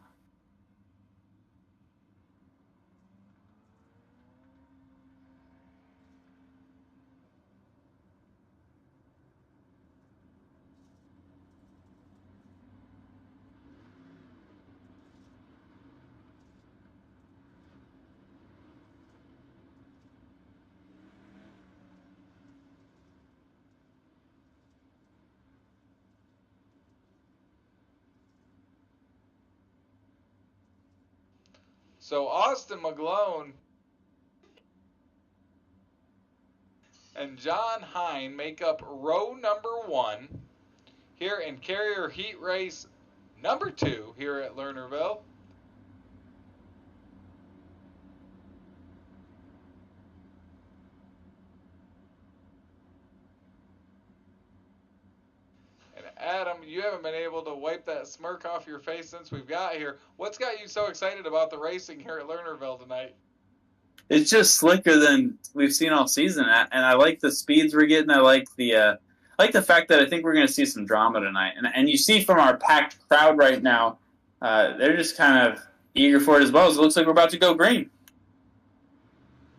So Austin McGlone and John Hine make up row number 1 here in Carrier Heat Race number 2 here at Lernerville. And Adam, You haven't been able to wipe that smirk off your face since we've got here. What's got you so excited about the racing here at Lernerville tonight? It's just slicker than we've seen all season, and I like the speeds we're getting. I like the fact that I think we're going to see some drama tonight. And you see from our packed crowd right now, they're just kind of eager for it as well. It looks like we're about to go green.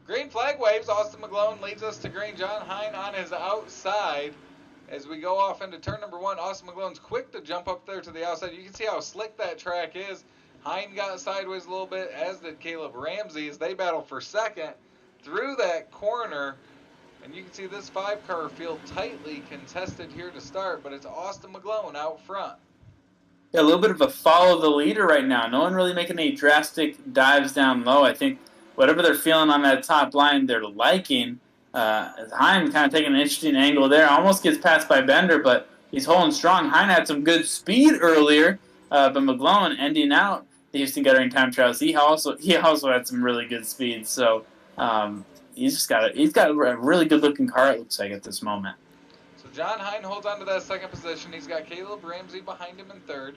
Green flag waves. Austin McGlone leads us to green. John Hine on his outside as we go off into turn number 1. Austin McGlone's quick to jump up there to the outside. You can see how slick that track is. Hine got sideways a little bit, as did Caleb Ramsey, as they battle for second through that corner. And you can see this 5-car field tightly contested here to start, but it's Austin McGlone out front. Yeah, a little bit of a follow the leader right now. No one really making any drastic dives down low. I think whatever they're feeling on that top line, they're liking. Hine kind of taking an interesting angle there. Almost gets passed by Bender, but he's holding strong. Hine had some good speed earlier, but McGlone ending out the Houston Guttering Time Trials. He also had some really good speed. So he's got a really good looking car, it looks like, at this moment. So John Hine holds on to that second position. He's got Caleb Ramsey behind him in third.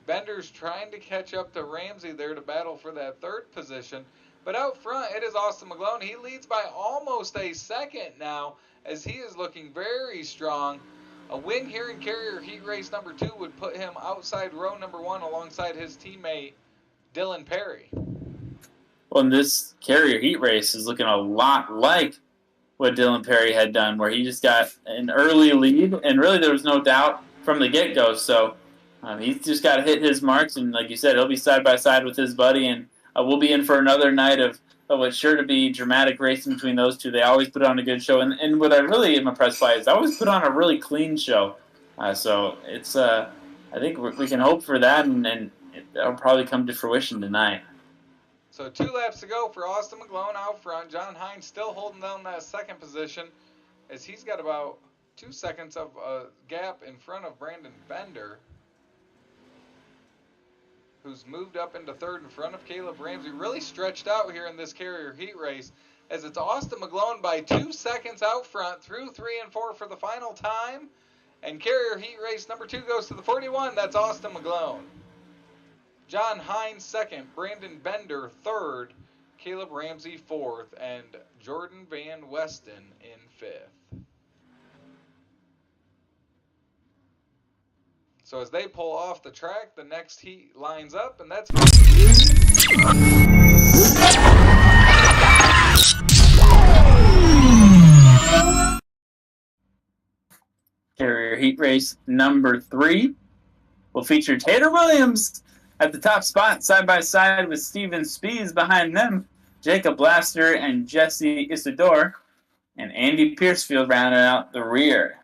Bender's trying to catch up to Ramsey there to battle for that third position. But out front, it is Austin McGlone. He leads by almost a second now, as he is looking very strong. A win here in Carrier Heat Race number 2 would put him outside row number 1 alongside his teammate Dylan Perry. Well, and this Carrier Heat Race is looking a lot like what Dylan Perry had done, where he just got an early lead, and really there was no doubt from the get-go. So he's just got to hit his marks, and like you said, he'll be side by side with his buddy, and we'll be in for another night of what's sure to be dramatic racing between those two. They always put on a good show, and what I really am impressed by is they always put on a really clean show. So it's I think we can hope for that, and it'll probably come to fruition tonight. So 2 laps to go for Austin McGlone out front. John Hine still holding down that second position, as he's got about 2 seconds of a gap in front of Brandon Bender, who's moved up into third in front of Caleb Ramsey. Really stretched out here in this Carrier Heat Race, as it's Austin McGlone by 2 seconds out front through 3 and 4 for the final time. And Carrier Heat Race number 2 goes to the 41. That's Austin McGlone. John Hine second, Brandon Bender third, Caleb Ramsey fourth, and Jordan Van Westen in fifth. So as they pull off the track, the next heat lines up, and that's Carrier Heat Race number 3 will feature Tater Williams at the top spot, side by side with Steven Spees behind them, Jacob Blaster and Jesse Isidore, and Andy Piercefield rounding out the rear.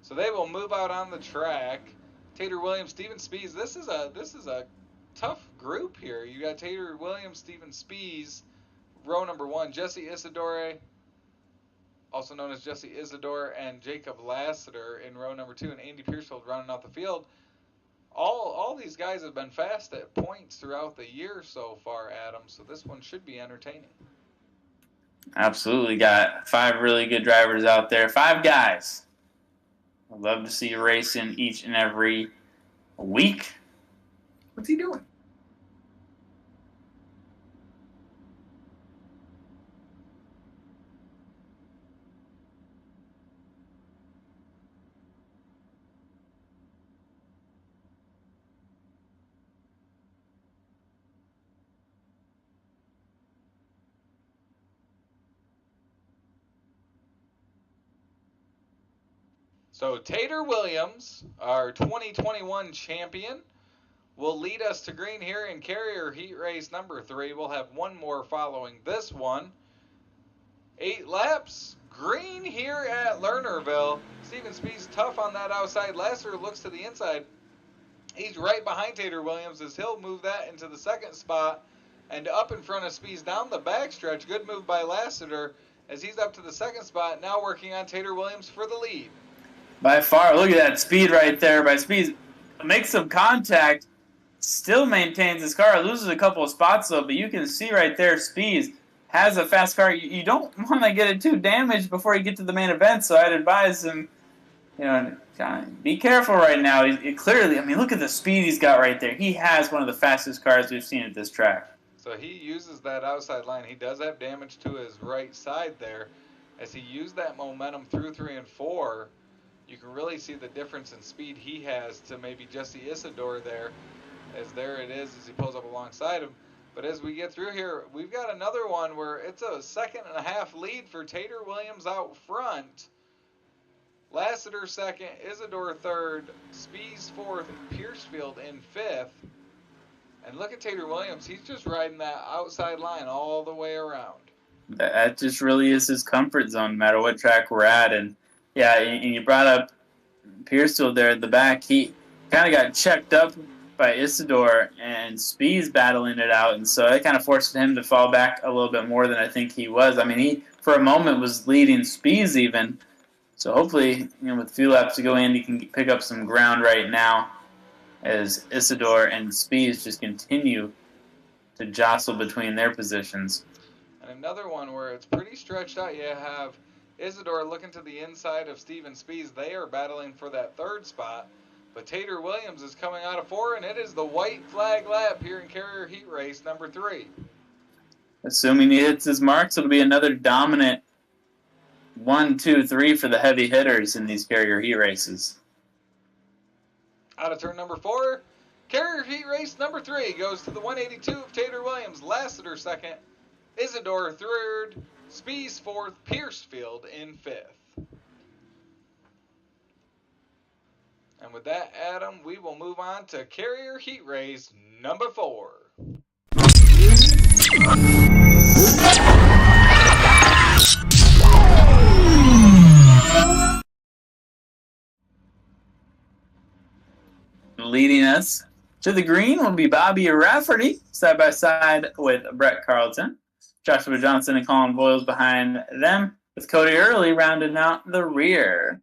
So they will move out on the track. Tater Williams, Steven Spees. This is a tough group here. You got Tater Williams, Steven Spees, row number 1, Jesse Isidore, also known as Jesse Isidore, and Jacob Lassiter in row number 2, and Andy Piercefield rounding out the field. All these guys have been fast at points throughout the year so far, Adam, so this one should be entertaining. Absolutely. Got 5 really good drivers out there. 5 guys. I'd love to see you racing each and every week. What's he doing? So Tater Williams, our 2021 champion, will lead us to green here in Carrier Heat Race number 3. We'll have one more following this one. 8 laps, green here at Lernerville. Steven Spees tough on that outside. Lassiter looks to the inside. He's right behind Tater Williams as he'll move that into the second spot and up in front of Spees down the backstretch. Good move by Lassiter as he's up to the second spot, now working on Tater Williams for the lead. By far, look at that speed right there by Spees. Makes some contact, still maintains his car, loses a couple of spots though, but you can see right there Spees has a fast car, you don't want to get it too damaged before you get to the main event. So I'd advise him, kind of be careful right now. Clearly, I mean, look at the speed he's got right there. He has one of the fastest cars we've seen at this track. So he uses that outside line. He does have damage to his right side there. As he used that momentum through 3 and 4, you can really see the difference in speed he has to maybe Jesse Isidore there. As there it is as he pulls up alongside him. But as we get through here, we've got another one where it's a 2.5 lead for Tater Williams out front. Lassiter second, Isidore third, Spees fourth, Piercefield in fifth. And look at Tater Williams. He's just riding that outside line all the way around. That just really is his comfort zone, no matter what track we're at. And yeah, and you brought up Piercefield there at the back. He kind of got checked up by Isidore and Spees battling it out, and so that kind of forced him to fall back a little bit more than I think he was. I mean, he for a moment was leading Spees even. So hopefully, with a few laps to go in, he can pick up some ground right now as Isidore and Spees just continue to jostle between their positions. And another one where it's pretty stretched out. You have Isidore looking to the inside of Steven Spees. They are battling for that third spot. But Tater Williams is coming out of 4, and it is the white flag lap here in Carrier Heat Race number 3. Assuming he hits his marks, it'll be another dominant 1, 2, 3 for the heavy hitters in these Carrier Heat Races. Out of turn number 4, Carrier Heat Race number 3 goes to the 182 of Tater Williams. Lassiter second, Isidore third, Spees fourth, Piercefield in fifth. And with that, Adam, we will move on to Carrier Heat Race number 4. Leading us to the green will be Bobby Rafferty, side by side with Brett Carlton. Joshua Johnson and Colin Boyles behind them, with Cody Early rounding out the rear.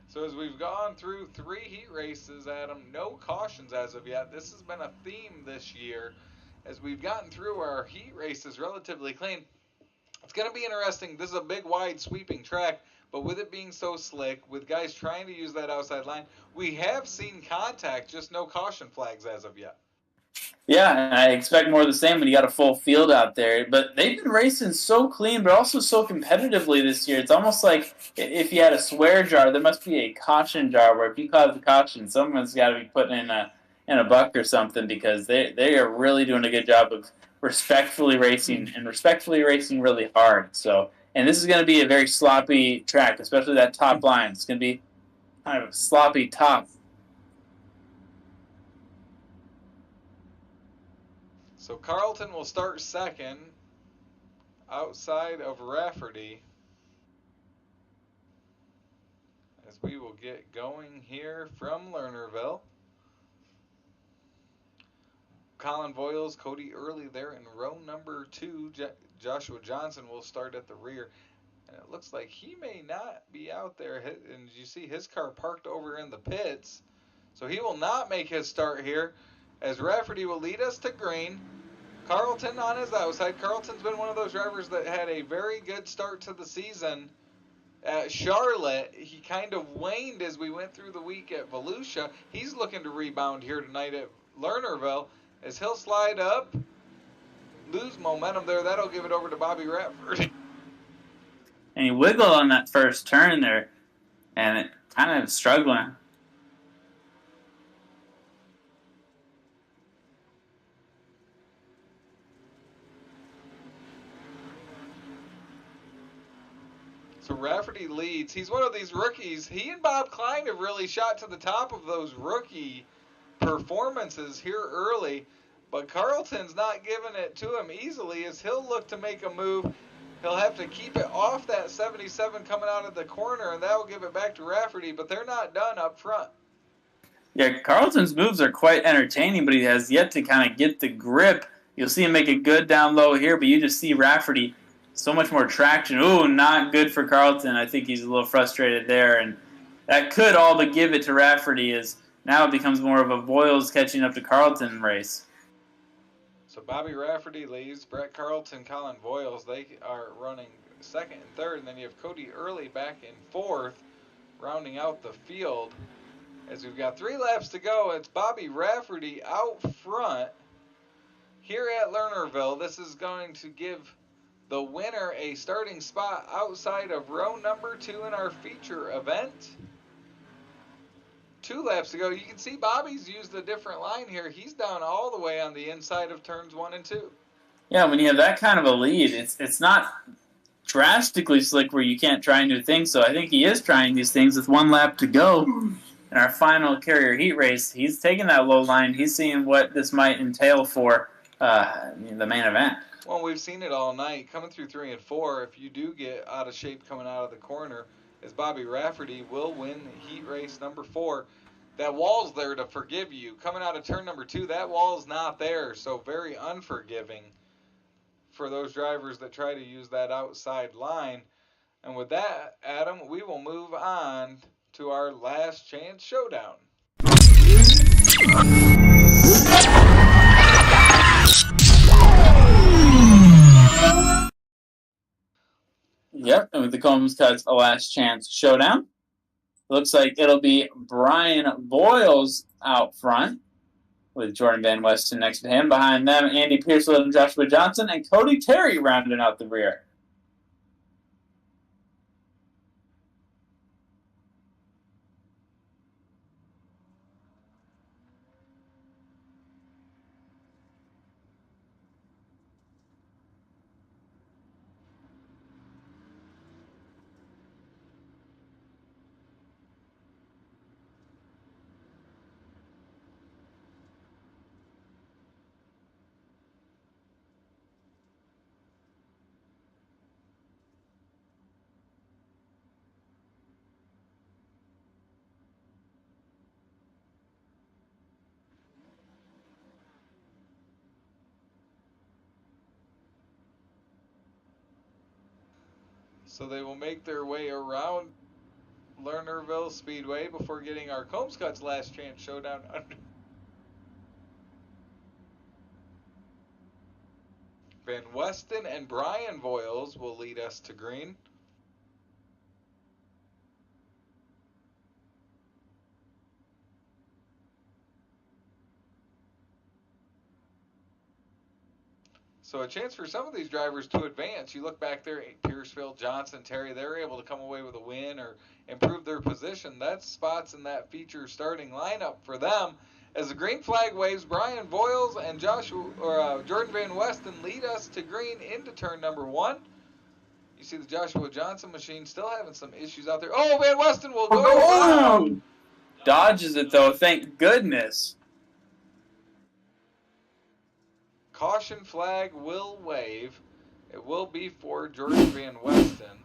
So as we've gone through 3 heat races, Adam, no cautions as of yet. This has been a theme this year. As we've gotten through our heat races relatively clean, it's going to be interesting. This is a big, wide, sweeping track, but with it being so slick, with guys trying to use that outside line, we have seen contact, just no caution flags as of yet. Yeah, I expect more of the same when you got a full field out there. But they've been racing so clean, but also so competitively this year. It's almost like if you had a swear jar, there must be a caution jar where if you cause a caution, someone's got to be putting in a buck or something, because they are really doing a good job of respectfully racing and respectfully racing really hard. So, and this is going to be a very sloppy track, especially that top line. It's going to be kind of a sloppy top. So Carlton will start second, outside of Rafferty, as we will get going here from Lernerville. Colin Boyles, Cody Early there in row number 2. Joshua Johnson will start at the rear. And it looks like he may not be out there. And you see his car parked over in the pits. So he will not make his start here, as Rafferty will lead us to green. Carlton on his outside. Carlton's been one of those drivers that had a very good start to the season at Charlotte. He kind of waned as we went through the week at Volusia. He's looking to rebound here tonight at Lernerville, as he'll slide up, lose momentum there. That'll give it over to Bobby Ratford. And he wiggled on that first turn there, and it kind of struggling. So Rafferty leads. He's one of these rookies. He and Bob Klein have really shot to the top of those rookie performances here early, but Carlton's not giving it to him easily, as he'll look to make a move. He'll have to keep it off that 77 coming out of the corner, and that will give it back to Rafferty, but they're not done up front. Yeah, Carlton's moves are quite entertaining, but he has yet to kind of get the grip. You'll see him make it good down low here, but you just see Rafferty so much more traction. Ooh, not good for Carlton. I think he's a little frustrated there, and that could all but give it to Rafferty, as Now it becomes more of a Boyles catching up to Carlton race. So Bobby Rafferty leads, Brett Carlton, Colin Voiles, they are running second and third, and then you have Cody Early back in fourth, rounding out the field. As we've got 3 laps to go, it's Bobby Rafferty out front here at Lernerville. This is going to give the winner a starting spot outside of row number 2 in our feature event. 2 laps to go. You can see Bobby's used a different line here. He's down all the way on the inside of turns 1 and 2. Yeah, when you have that kind of a lead, it's not drastically slick where you can't try new things. So I think he is trying these things with 1 lap to go in our final carrier heat race. He's taking that low line. He's seeing what this might entail for the main event. Well, we've seen it all night. Coming through 3 and 4, if you do get out of shape coming out of the corner, as Bobby Rafferty will win heat race number 4. That wall's there to forgive you. Coming out of turn number 2, that wall's not there, so very unforgiving for those drivers that try to use that outside line. And with that, Adam, we will move on to our last chance showdown. Yep, and with the Combs Cuts last chance showdown, looks like it'll be Brian Boyles out front with Jordan Van Westen next to him. Behind them, Andy Pearsall and Joshua Johnson, and Cody Terry rounding out the rear. So they will make their way around Lernerville Speedway before getting our Combs Cuts last chance showdown under. Van Westen and Brian Voiles will lead us to green. So a chance for some of these drivers to advance. You look back there, Pierceville, Johnson, Terry, they're able to come away with a win or improve their position. That's spots in that feature starting lineup for them. As the green flag waves, Brian Voiles and Jordan Van Westen lead us to green into turn number 1. You see the Joshua Johnson machine still having some issues out there. Oh, Van Westen will go around. Dodges it, though, thank goodness. Caution flag will wave. It will be for Jordan Van Westen.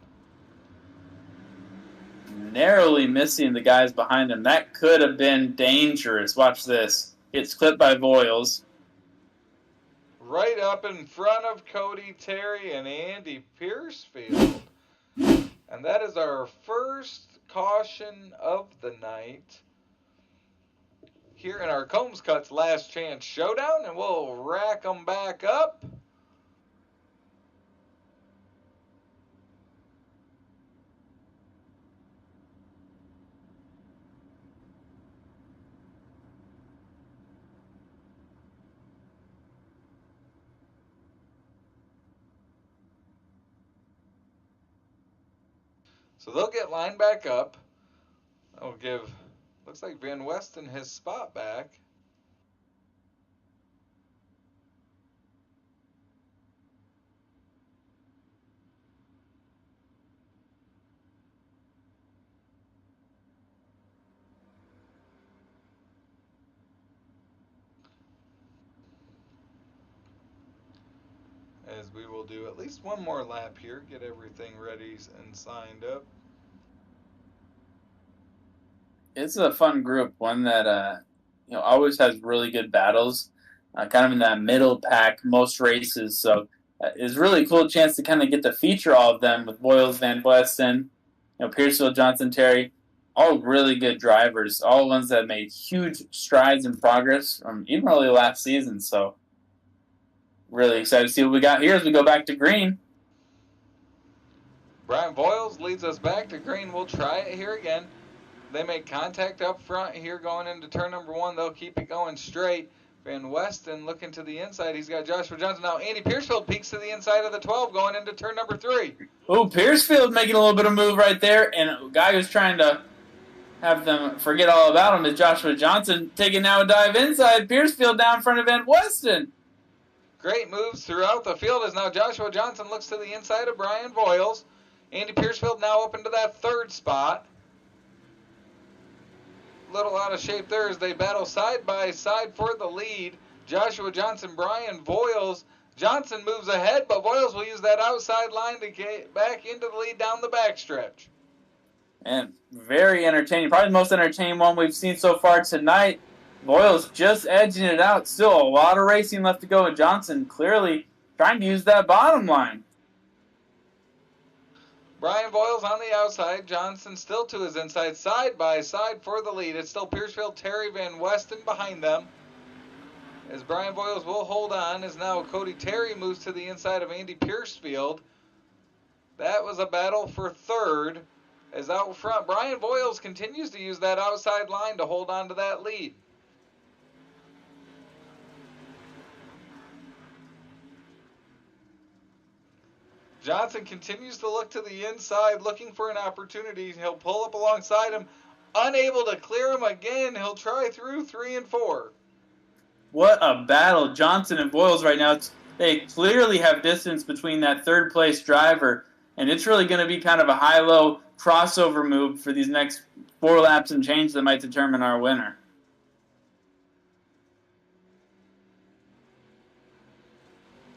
Narrowly missing the guys behind him. That could have been dangerous. Watch this. It's clipped by Voiles. Right up in front of Cody Terry and Andy Piercefield. And that is our first caution of the night here in our Combs Cuts last chance showdown, and we'll rack them back up. So they'll get lined back up. I'll give, looks like Van Westen his spot back. As we will do at least one more lap here, get everything ready and signed up. It's a fun group, one that always has really good battles, kind of in that middle pack most races. So it's really cool chance to kind of get to feature all of them with Voiles, Van Westen, Pierceville, Johnson, Terry. all really good drivers, all ones that made huge strides in progress from even early last season. So really excited to see what we got here as we go back to green. Brian Voiles leads us back to green. We'll try it here again. They make contact up front here going into turn number 1. They'll keep it going straight. Van Westen looking to the inside. He's got Joshua Johnson. Now Andy Piercefield peeks to the inside of the 12 going into turn number 3. Oh, Piercefield making a little bit of move right there. And a guy who's trying to have them forget all about him is Joshua Johnson taking now a dive inside. Piercefield down in front of Van Westen. Great moves throughout the field as now Joshua Johnson looks to the inside of Brian Voiles. Andy Piercefield now up into that 3rd spot. Little out of shape there as they battle side by side for the lead. Joshua Johnson, Brian Voiles. Johnson moves ahead, but Voiles will use that outside line to get back into the lead down the backstretch. And very entertaining. Probably the most entertaining one we've seen so far tonight. Voiles just edging it out. Still a lot of racing left to go, and Johnson clearly trying to use that bottom line. Brian Voiles on the outside. Johnson still to his inside, side by side for the lead. It's still Piercefield, Terry Van Westen behind them. As Brian Voiles will hold on, as now Cody Terry moves to the inside of Andy Piercefield. That was a battle for 3rd. As out front, Brian Voiles continues to use that outside line to hold on to that lead. Johnson continues to look to the inside, looking for an opportunity. He'll pull up alongside him. Unable to clear him again, he'll try through 3 and 4. What a battle. Johnson and Voiles right now. They clearly have distance between that 3rd place driver, and it's really going to be kind of a high-low crossover move for these next 4 laps and change that might determine our winner.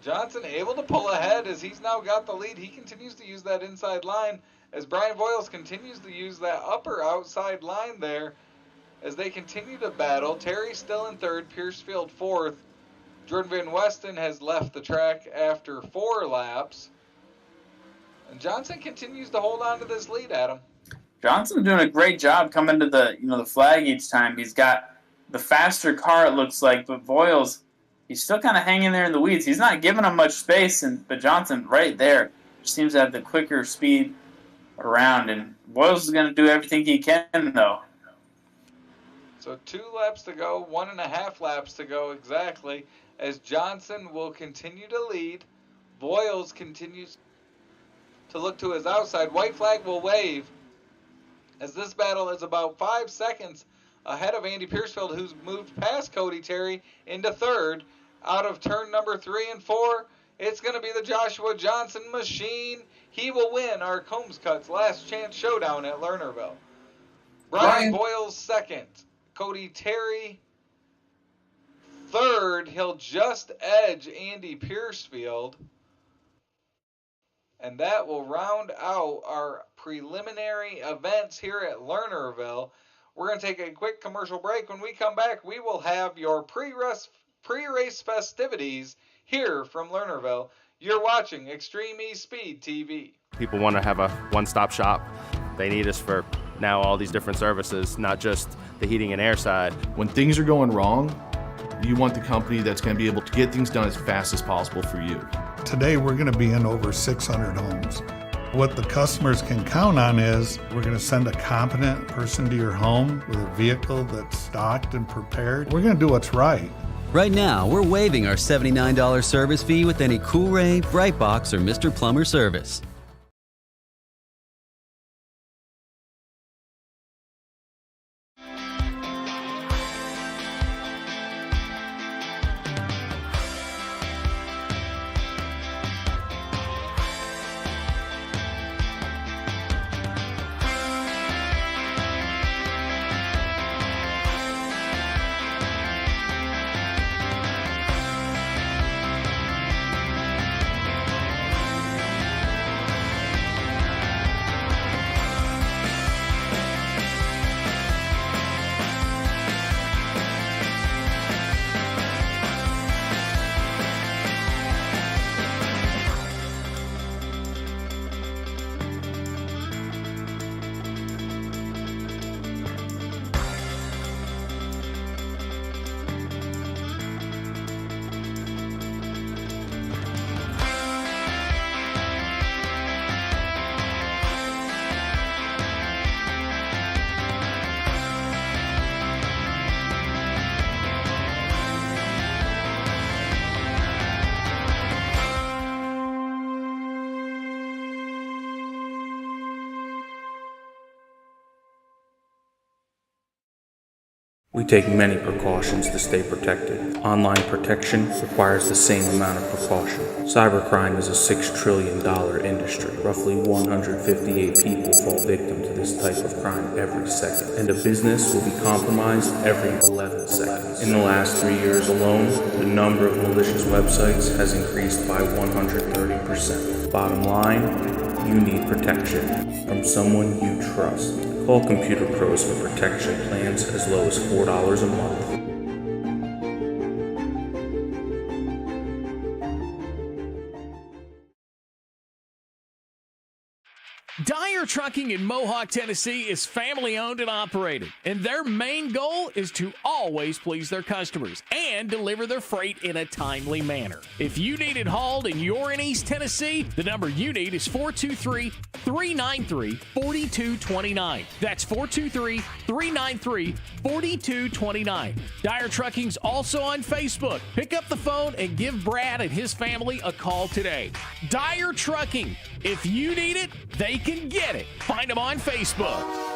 Johnson able to pull ahead as he's now got the lead. He continues to use that inside line as Brian Voiles continues to use that upper outside line there as they continue to battle. Terry still in 3rd, Piercefield 4th. Jordan Van Westen has left the track after 4 laps. And Johnson continues to hold on to this lead, Adam. Johnson's doing a great job coming to the flag each time. He's got the faster car, it looks like, but Voiles, he's still kind of hanging there in the weeds. He's not giving him much space, but Johnson right there seems to have the quicker speed around. And Voiles is going to do everything he can, though. So 2 laps to go, 1.5 laps to go exactly, as Johnson will continue to lead. Voiles continues to look to his outside. White flag will wave as this battle is about 5 seconds ahead of Andy Piercefield, who's moved past Cody Terry into 3rd. Out of turn number 3 and 4, it's going to be the Joshua Johnson machine. He will win our Combs Cuts Last Chance Showdown at Lernerville. Brian Voiles 2nd. Cody Terry 3rd. He'll just edge Andy Piercefield. And that will round out our preliminary events here at Lernerville. We're going to take a quick commercial break. When we come back, we will have your pre-race festivities here from Lernerville. You're watching Extreme eSpeed TV. People want to have a one-stop shop. They need us for now all these different services, not just the heating and air side. When things are going wrong, you want the company that's going to be able to get things done as fast as possible for you. Today, we're going to be in over 600 homes. What the customers can count on is we're going to send a competent person to your home with a vehicle that's stocked and prepared. We're going to do what's right. Right now, we're waiving our $79 service fee with any Coolray, Brightbox, or Mr. Plumber service. We take many precautions to stay protected. Online protection requires the same amount of precaution. Cybercrime is a $6 trillion industry. Roughly 158 people fall victim to this type of crime every second, and a business will be compromised every 11 seconds. In the last 3 years alone, the number of malicious websites has increased by 130%. Bottom line, you need protection from someone you trust. Call Computer Pros for protection plans as low as $4 a month. Dyer Trucking in Mohawk, Tennessee is family owned and operated, and their main goal is to always please their customers and deliver their freight in a timely manner. If you need it hauled and you're in East Tennessee, the number you need is 423-393-4229. That's 423-393-4229. Dyer Trucking's also on Facebook. Pick up the phone and give Brad and his family a call today. Dyer Trucking. If you need it, they can get it. Find them on Facebook.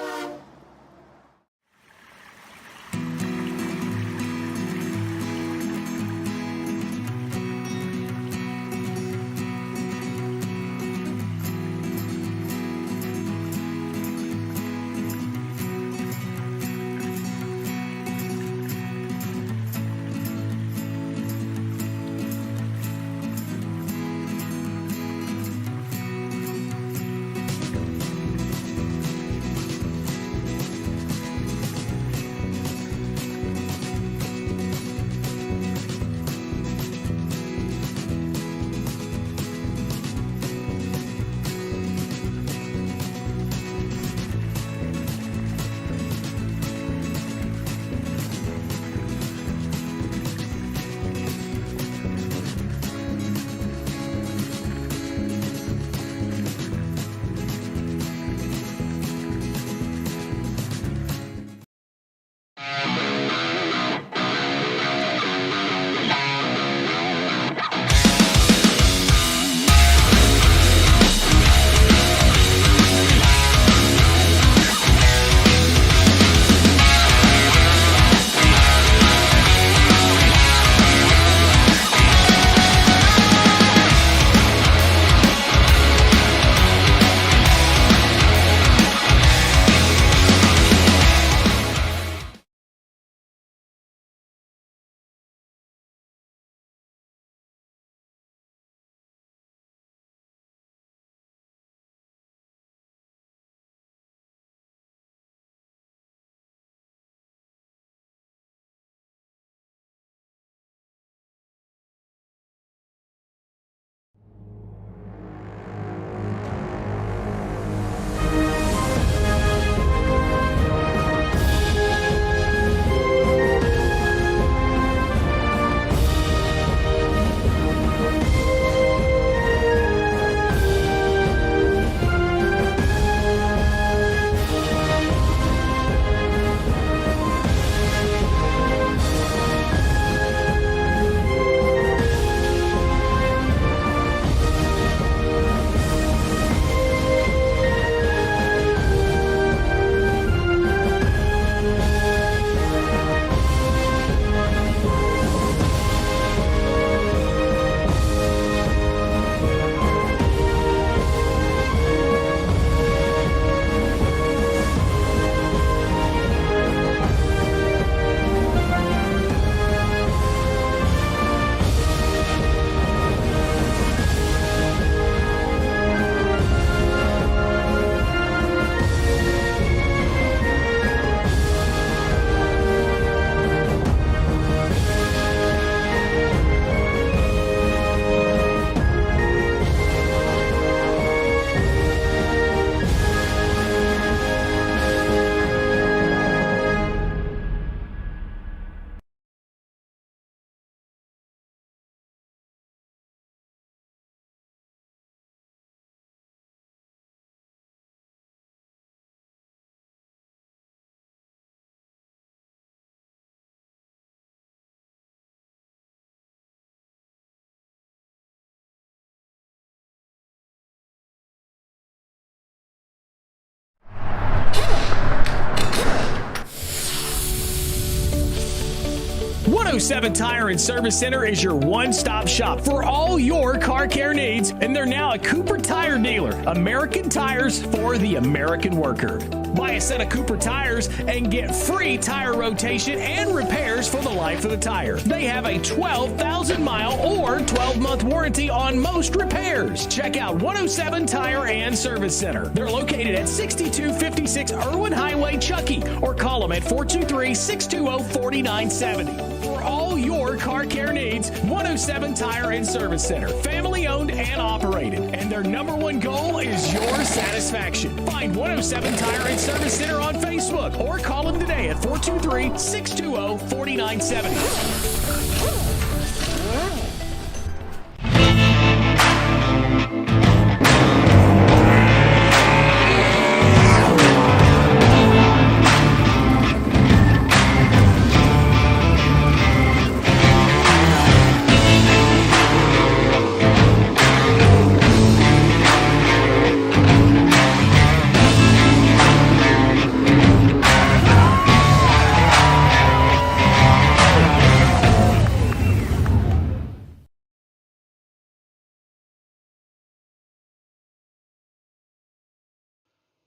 107 Tire and Service Center is your one-stop shop for all your car care needs, and they're now a Cooper Tire dealer. American tires for the American worker. Buy a set of Cooper tires and get free tire rotation and repairs for the life of the tire. They have a 12,000-mile or 12-month warranty on most repairs. Check out 107 Tire and Service Center. They're located at 6256 Irwin Highway, Chuckey, or call them at 423-620-4970. For all your car care needs, 107 Tire and Service Center. Family owned and operated. And their number one goal is your satisfaction. Find 107 Tire and Service Center on Facebook or call them today at 423-620-4970.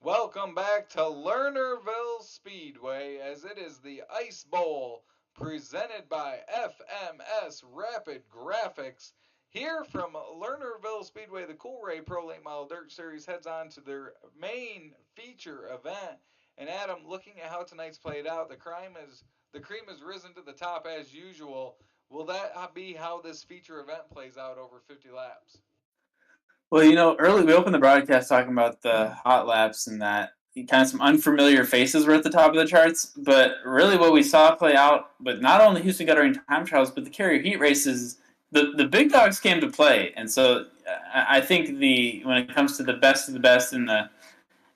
Welcome back to Lernerville Speedway, as it is the Ice Bowl presented by FMS Rapid Graphics. Here from Lernerville Speedway, the Coolray Pro Late Model Dirt Series heads on to their main feature event. And Adam, looking at how tonight's played out, the cream has risen to the top as usual. Will that be how this feature event plays out over 50 laps? Well, you know, early we opened the broadcast talking about the hot laps and that kind of some unfamiliar faces were at the top of the charts. But really what we saw play out, but not only Houston Guttering time trials, but the carrier heat races, the big dogs came to play. And so I think when it comes to the best of the best in the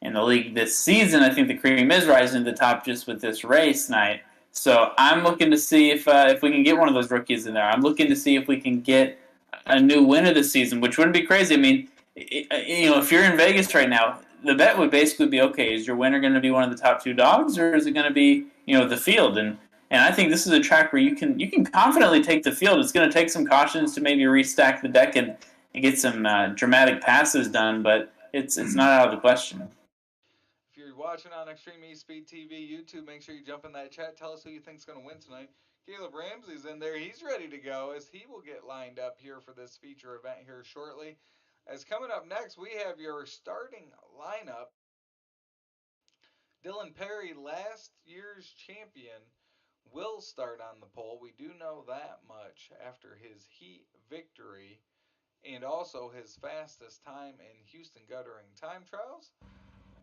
league this season, I think the cream is rising to the top just with this race night. So I'm looking to see if we can get one of those rookies in there. I'm looking to see if we can get a new winner this season, which wouldn't be crazy. I mean, if you're in Vegas right now, the bet would basically be, okay, is your winner going to be one of the top two dogs, or is it going to be, the field? And I think this is a track where you can confidently take the field. It's going to take some cautions to maybe restack the deck and get some dramatic passes done, but it's not out of the question. If you're watching on Extreme eSpeed TV YouTube, make sure you jump in that chat. Tell us who you think's going to win tonight. Caleb Ramsey's in there. He's ready to go as he will get lined up here for this feature event here shortly. As coming up next, we have your starting lineup. Dylan Perry, last year's champion, will start on the pole. We do know that much after his heat victory and also his fastest time in Houston Guttering time trials.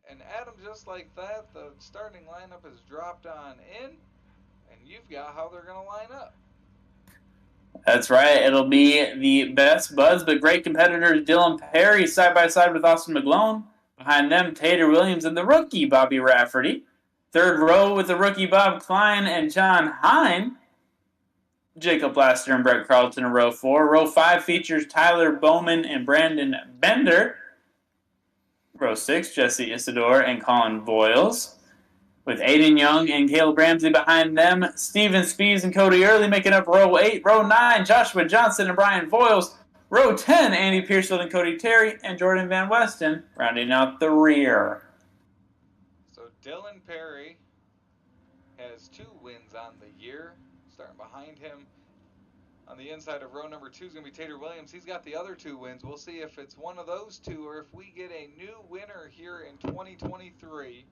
And Adam, just like that, the starting lineup has dropped on in. And you've got how they're going to line up. That's right. It'll be the best buds, but great competitors. Dylan Perry side by side with Austin McGlone. Behind them, Tater Williams and the rookie Bobby Rafferty. Third row with the rookie Bob Klein and John Hine. Jacob Laster and Brett Carlton in row 4. Row 5 features Tyler Bowman and Brandon Bender. Row 6, Jesse Isidore and Colin Voiles. With Aiden Young and Caleb Ramsey behind them, Steven Spees and Cody Early making up row 8. Row 9, Joshua Johnson and Brian Voiles. Row 10, Andy Pearsfield and Cody Terry, and Jordan Van Westen rounding out the rear. So Dylan Perry has 2 wins on the year. Starting behind him on the inside of row number 2 is going to be Tater Williams. He's got the other 2 wins. We'll see if it's one of those 2 or if we get a new winner here in 2023.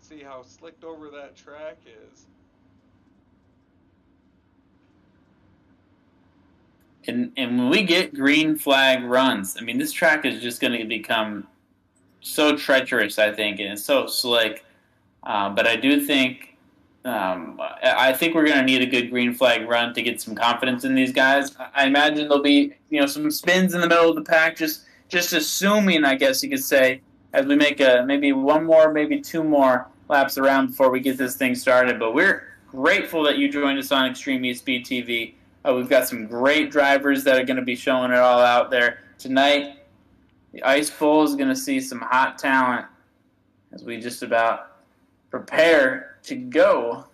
See how slicked over that track is. And when we get green flag runs, I mean, this track is just going to become so treacherous, I think, and it's so slick. But I do think we're going to need a good green flag run to get some confidence in these guys. I imagine there'll be some spins in the middle of the pack, just assuming, I guess you could say, as we make maybe 1 more, maybe 2 more laps around before we get this thing started. But we're grateful that you joined us on Extreme eSpeed TV. We've got some great drivers that are going to be showing it all out there tonight. The Ice Bowl is going to see some hot talent as we just about prepare to go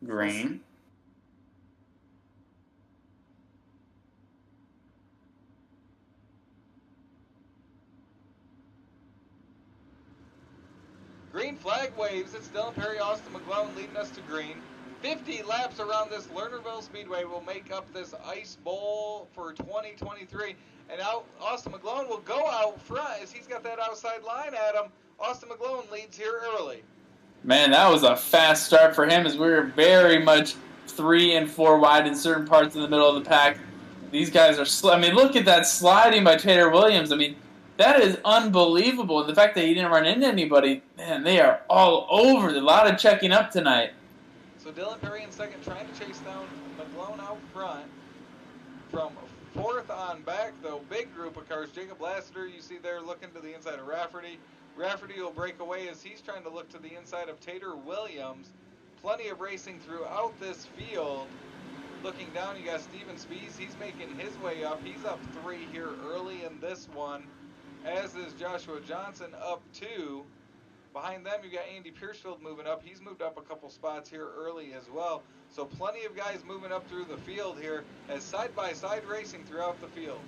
Green. Green flag waves. It's Dylan Perry, Austin McGlone leading us to green. 50 laps around this Lernerville Speedway will make up this Ice Bowl for 2023. And now Austin McGlone will go out front as he's got that outside line at him. Austin McGlone leads here early. Man, that was a fast start for him as we were very much 3 and 4 wide in certain parts in the middle of the pack. These guys are, I mean, look at that sliding by Taylor Williams. I mean, that is unbelievable. The fact that he didn't run into anybody, man, they are all over. A lot of checking up tonight. So Dylan Perry in second, trying to chase down McGlone out front. From fourth on back, though, big group of cars. Jacob Lassiter, you see there, looking to the inside of Rafferty. Rafferty will break away as he's trying to look to the inside of Tater Williams. Plenty of racing throughout this field. Looking down, you got Steven Spees. He's making his way up. He's up 3 here early in this one, as is Joshua Johnson up 2. Behind them, you got Andy Piercefield moving up. He's moved up a couple spots here early as well. So plenty of guys moving up through the field here as side-by-side racing throughout the field.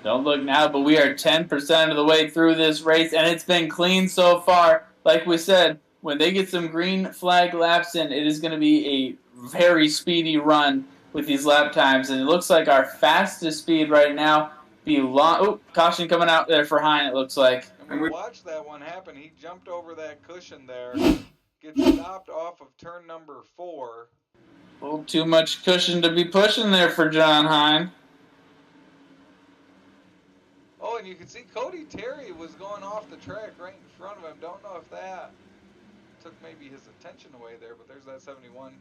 Don't look now, but we are 10% of the way through this race, and it's been clean so far. Like we said, when they get some green flag laps in, it is going to be a very speedy run with these lap times. And it looks like our fastest speed right now be long. Oh, caution coming out there for Hine, it looks like. And we watched that one happen. He jumped over that cushion there, gets stopped off of turn number 4. A little too much cushion to be pushing there for John Hine. Oh, and you can see Cody Terry was going off the track right in front of him. Don't know if that took maybe his attention away there, but there's that 71.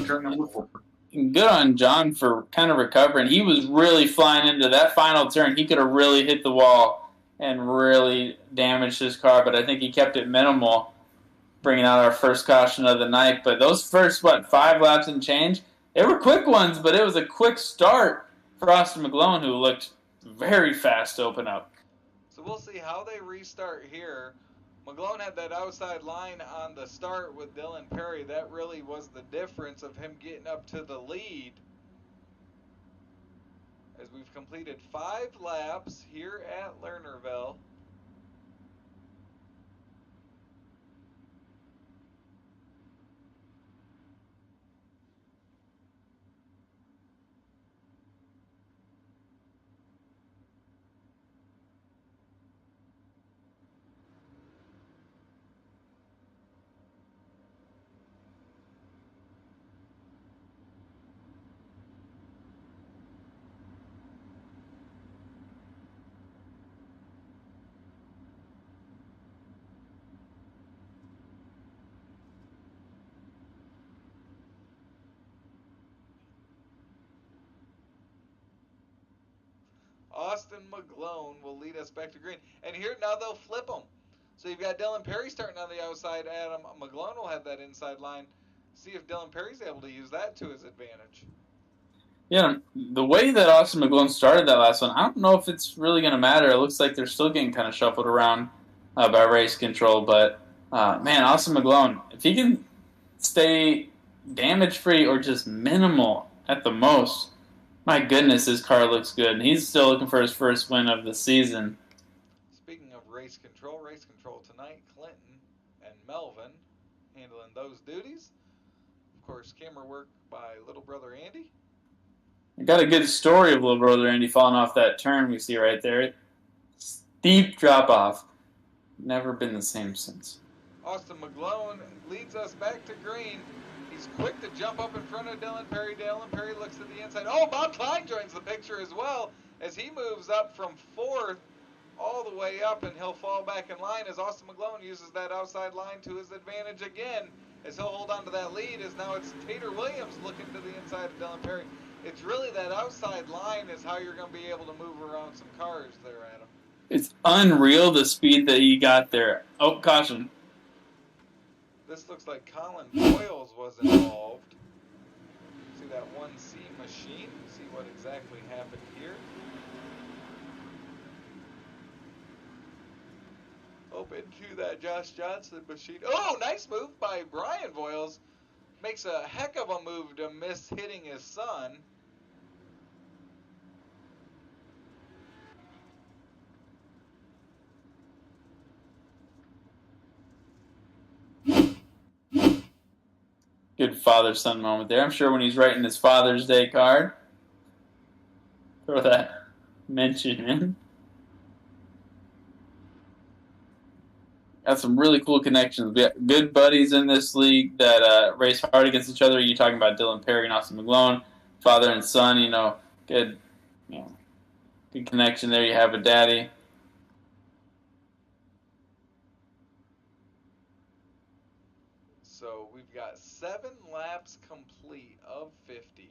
Turn number 4. Good on John for kind of recovering. He was really flying into that final turn. He could have really hit the wall and really damaged his car, but I think he kept it minimal, bringing out our first caution of the night. But those first, 5 laps and change, they were quick ones, but it was a quick start for Austin McGlone, who looked very fast to open up. So we'll see how they restart here. McGlone had that outside line on the start with Dylan Perry. That really was the difference of him getting up to the lead. As we've completed 5 laps here at Lernerville. Austin McGlone will lead us back to green. And here, now they'll flip them. So you've got Dylan Perry starting on the outside, Adam. McGlone will have that inside line. See if Dylan Perry's able to use that to his advantage. Yeah, the way that Austin McGlone started that last one, I don't know if it's really going to matter. It looks like they're still getting kind of shuffled around by race control. But, man, Austin McGlone, if he can stay damage-free or just minimal at the most, my goodness, his car looks good. And he's still looking for his first win of the season. Speaking of race control tonight, Clinton and Melvin handling those duties. Of course, camera work by little brother Andy. I got a good story of little brother Andy falling off that turn we see right there. Steep drop-off. Never been the same since. Austin McGlone leads us back to green. He's quick to jump up in front of Dylan Perry. Dylan Perry looks to the inside. Oh, Bob Klein joins the picture as well as he moves up from 4th all the way up, and he'll fall back in line as Austin McGlone uses that outside line to his advantage again. As he'll hold on to that lead, as now it's Tater Williams looking to the inside of Dylan Perry. It's really that outside line is how you're going to be able to move around some cars there, Adam. It's unreal the speed that he got there. Oh, caution. This looks like Colin Boyles was involved. See that 1C machine? See what exactly happened here. Up into that Josh Johnson machine. Oh, nice move by Brian Boyles. makes a heck of a move to miss hitting his son. Good father-son moment there. I'm sure when he's writing his Father's Day card, throw that mention in. Got some really cool connections. We got good buddies in this league that race hard against each other. You're talking about Dylan Perry and Austin McGlone, father and son. Good, good connection there you have with Daddy. So we've got 7 laps complete of 50.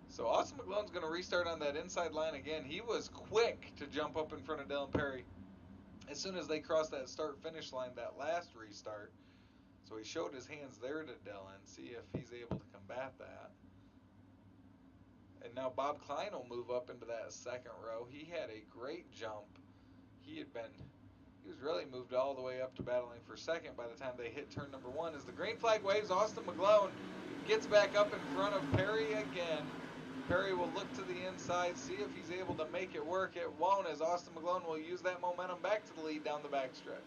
So Austin McGlone's going to restart on that inside line again. He was quick to jump up in front of Dylan Perry as soon as they crossed that start-finish line, that last restart. So he showed his hands there to Dylan, see if he's able to combat that. And now Bob Klein will move up into that second row. He had a great jump. He was really moved all the way up to battling for second by the time they hit turn number 1. As the green flag waves, Austin McGlone gets back up in front of Perry again. Perry will look to the inside, see if he's able to make it work. It won't, as Austin McGlone will use that momentum back to the lead down the backstretch.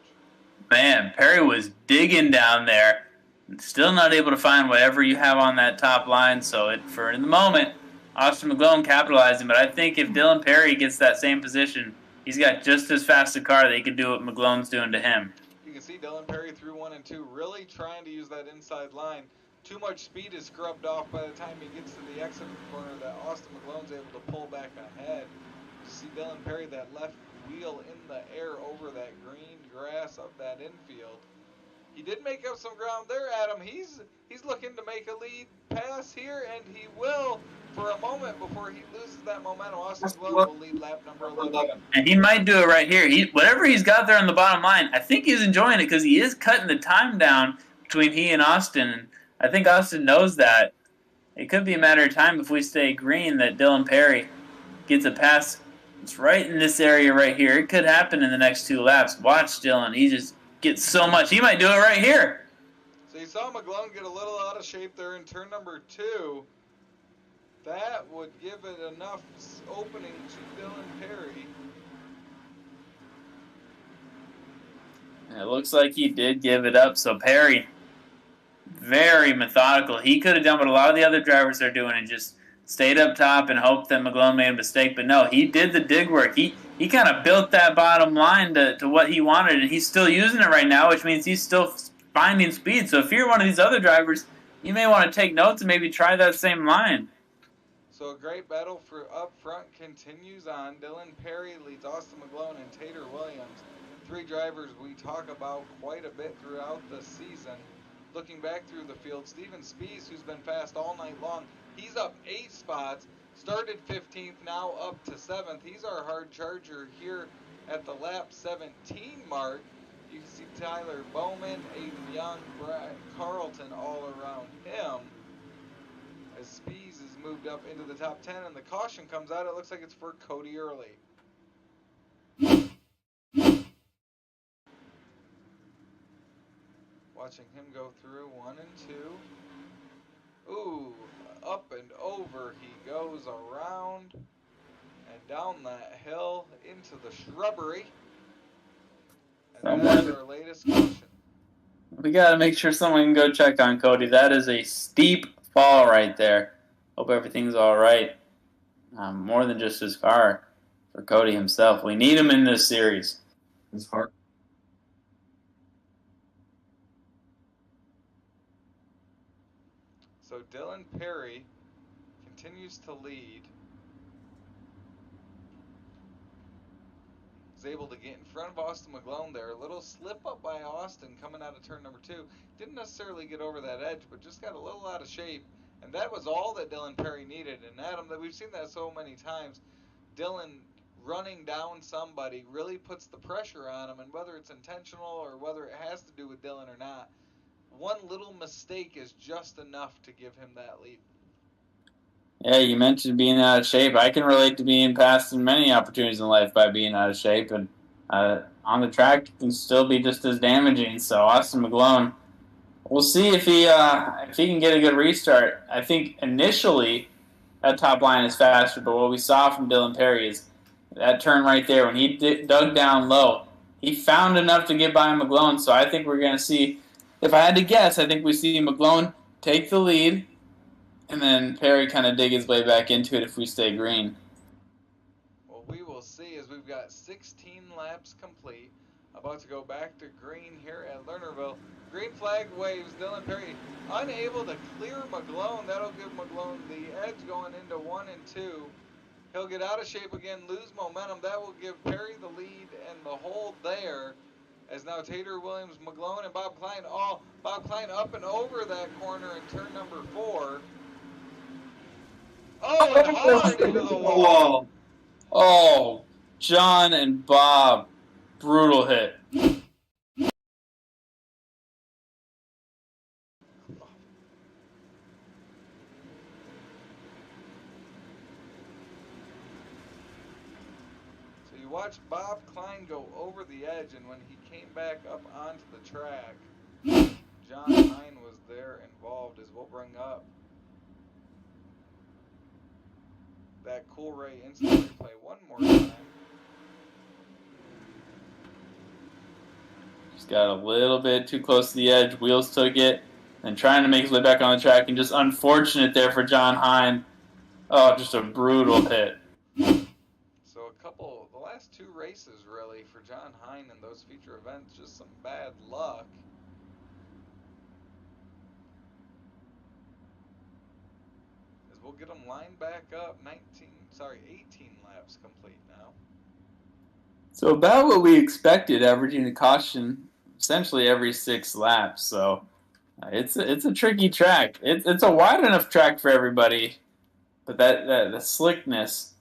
Man, Perry was digging down there. Still not able to find whatever you have on that top line. So for in the moment, Austin McGlone capitalizing. But I think if Dylan Perry gets that same position, he's got just as fast a car that he could do what McGlone's doing to him. You can see Dylan Perry through 1 and 2 really trying to use that inside line. Too much speed is scrubbed off by the time he gets to the exit corner that Austin McGlone's able to pull back ahead. You see Dylan Perry, that left wheel in the air over that green grass of that infield. He did make up some ground there, Adam. He's looking to make a lead pass here, and he will for a moment before he loses that momentum. Austin McGlone will lead lap number 11. And he might do it right here. Whatever he's got there on the bottom line, I think he's enjoying it because he is cutting the time down between he and Austin. I think Austin knows that. It could be a matter of time if we stay green that Dylan Perry gets a pass. It's right in this area right here. It could happen in the next 2 laps. Watch Dylan. He just gets so much. He might do it right here. So you saw McGlone get a little out of shape there in turn number 2. That would give it enough opening to Dylan Perry. It looks like he did give it up. So Perry, very methodical. He could have done what a lot of the other drivers are doing and just stayed up top and hoped that McGlone made a mistake. But no, he did the dig work. He kind of built that bottom line to what he wanted, and he's still using it right now, which means he's still finding speed. So if you're one of these other drivers, you may want to take notes and maybe try that same line. So a great battle for up front continues on. Dylan Perry leads Austin McGlone and Tater Williams. 3 drivers we talk about quite a bit throughout the season. Looking back through the field, Steven Spies, who's been fast all night long, he's up 8 spots, started 15th, now up to 7th. He's our hard charger here at the lap 17 mark. You can see Tyler Bowman, Aiden Young, Brad Carlton all around him. As Spies is moved up into the top 10 and the caution comes out, it looks like it's for Cody Early. Watching him go through 1 and 2. Ooh, up and over he goes around and down that hill into the shrubbery. And that's our latest caution. We got to make sure someone can go check on Cody. That is a steep fall right there. Hope everything's all right. More than just his car for Cody himself. We need him in this series. It's hard. So Dylan Perry continues to lead. Is able to get in front of Austin McGlone there. A little slip up by Austin coming out of turn number 2. Didn't necessarily get over that edge, but just got a little out of shape. And that was all that Dylan Perry needed. And Adam, that we've seen that so many times. Dylan running down somebody really puts the pressure on him. And whether it's intentional or whether it has to do with Dylan or not, one little mistake is just enough to give him that lead. Yeah, you mentioned being out of shape. I can relate to being passed in many opportunities in life by being out of shape, and on the track it can still be just as damaging. So Austin McGlone, we'll see if he can get a good restart. I think initially that top line is faster, but what we saw from Dylan Perry is that turn right there when he dug down low. He found enough to get by McGlone, so I think we're going to see, if I had to guess, I think we see McGlone take the lead, and then Perry kind of dig his way back into it if we stay green. Well, we will see as we've got 16 laps complete. About to go back to green here at Lernerville. Green flag waves. Dylan Perry unable to clear McGlone. That'll give McGlone the edge going into 1 and 2. He'll get out of shape again, lose momentum. That will give Perry the lead and the hold there. As now Tater, Williams, McGlone, and Bob Klein Bob Klein up and over that corner in turn number 4. Oh, and hard into the wall. Oh, John and Bob. Brutal hit. So you watch Bob Klein go over the edge, and when he came back up onto the track, John Hine was there involved, as we'll bring up that Coolray instant replay one more time. Just got a little bit too close to the edge. Wheels took it, and trying to make his way back on the track, and just unfortunate there for John Hine. Oh, just a brutal hit. So the last 2 races really for John Hine in those feature events, just some bad luck. As we'll get them lined back up, 18 laps complete now. So about what we expected, averaging a caution essentially every 6 laps. So it's a tricky track. It's a wide enough track for everybody, but the slickness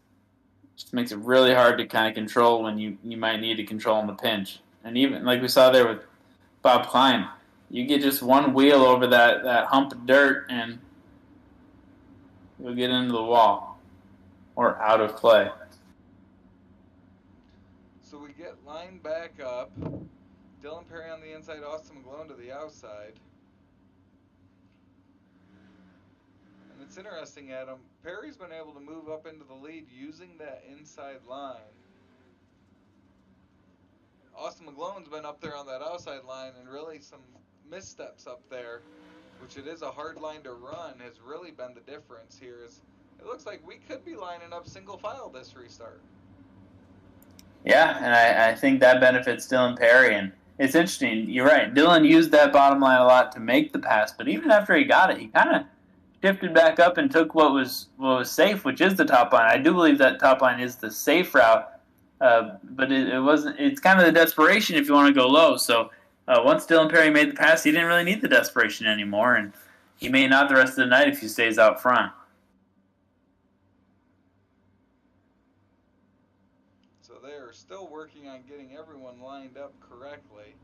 just makes it really hard to kind of control when you might need to control in the pinch. And even like we saw there with Bob Klein, you get just one wheel over that hump of dirt and you'll get into the wall or out of play. So we get lined back up. Dylan Perry on the inside, Austin McGlone to the outside. And it's interesting, Adam. Perry's been able to move up into the lead using that inside line. Austin McGlone's been up there on that outside line, and really some missteps up there, which it is a hard line to run, has really been the difference here. It looks like we could be lining up single file this restart. Yeah, and I think that benefits Dylan Perry. And it's interesting, you're right, Dylan used that bottom line a lot to make the pass, but even after he got it, he kind of shifted back up and took what was safe, which is the top line. I do believe that top line is the safe route, but it wasn't. It's kind of the desperation if you want to go low. So once Dylan Perry made the pass, he didn't really need the desperation anymore, and he may not the rest of the night if he stays out front. So they are still working on getting everyone lined up correctly.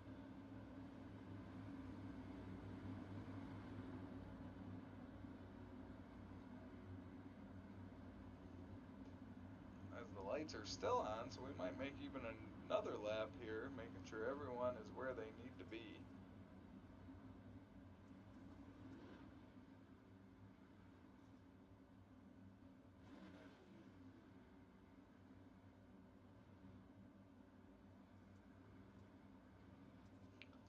As the lights are still on, so we might make even another lap here, making sure everyone is where they need to be.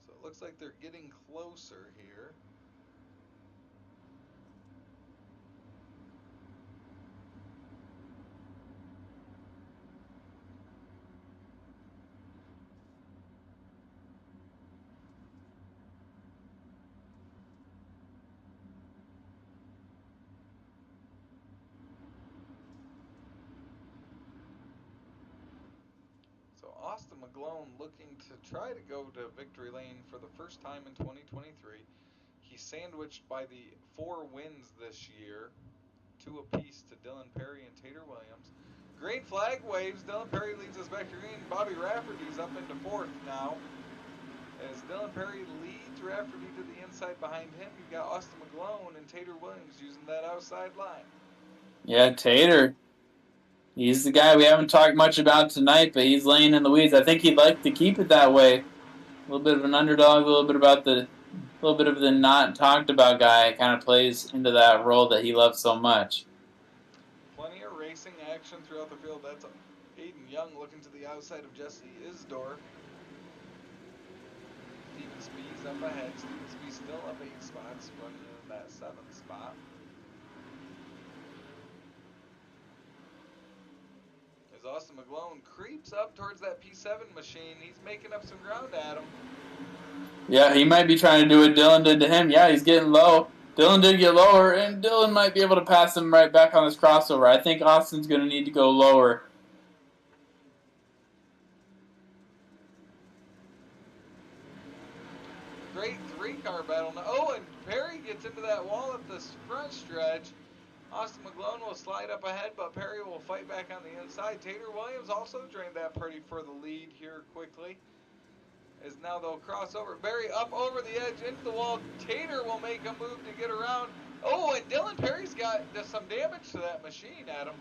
So it looks like they're getting closer here. So Austin McGlone looking to try to go to victory lane for the first time in 2023. He's sandwiched by the 4 wins this year, 2 apiece to Dylan Perry and Tater Williams. Green flag waves. Dylan Perry leads us back to green. Bobby Rafferty's up into 4th now. As Dylan Perry leads Rafferty to the inside behind him, you've got Austin McGlone and Tater Williams using that outside line. Yeah, Tater. He's the guy we haven't talked much about tonight, but he's laying in the weeds. I think he'd like to keep it that way. A little bit of an underdog, a little bit of the not talked about guy. Kind of plays into that role that he loves so much. Plenty of racing action throughout the field. That's Aiden Young looking to the outside of Jesse Isdor. Steven Spee's up ahead. Steven Spee's still up 8 spots, running in that 7th spot. As Austin McGlone creeps up towards that P7 machine, he's making up some ground at him. Yeah, he might be trying to do what Dylan did to him. Yeah, he's getting low. Dylan did get lower, and Dylan might be able to pass him right back on this crossover. I think Austin's going to need to go lower. Great 3-car battle. Oh, and Perry gets into that wall at the front stretch. Austin McGlone will slide up ahead, but Perry will fight back on the inside. Tater Williams also drained that pretty for the lead here quickly. As now they'll cross over. Perry up over the edge into the wall. Tater will make a move to get around. Oh, and Dylan Perry's got some damage to that machine, Adam.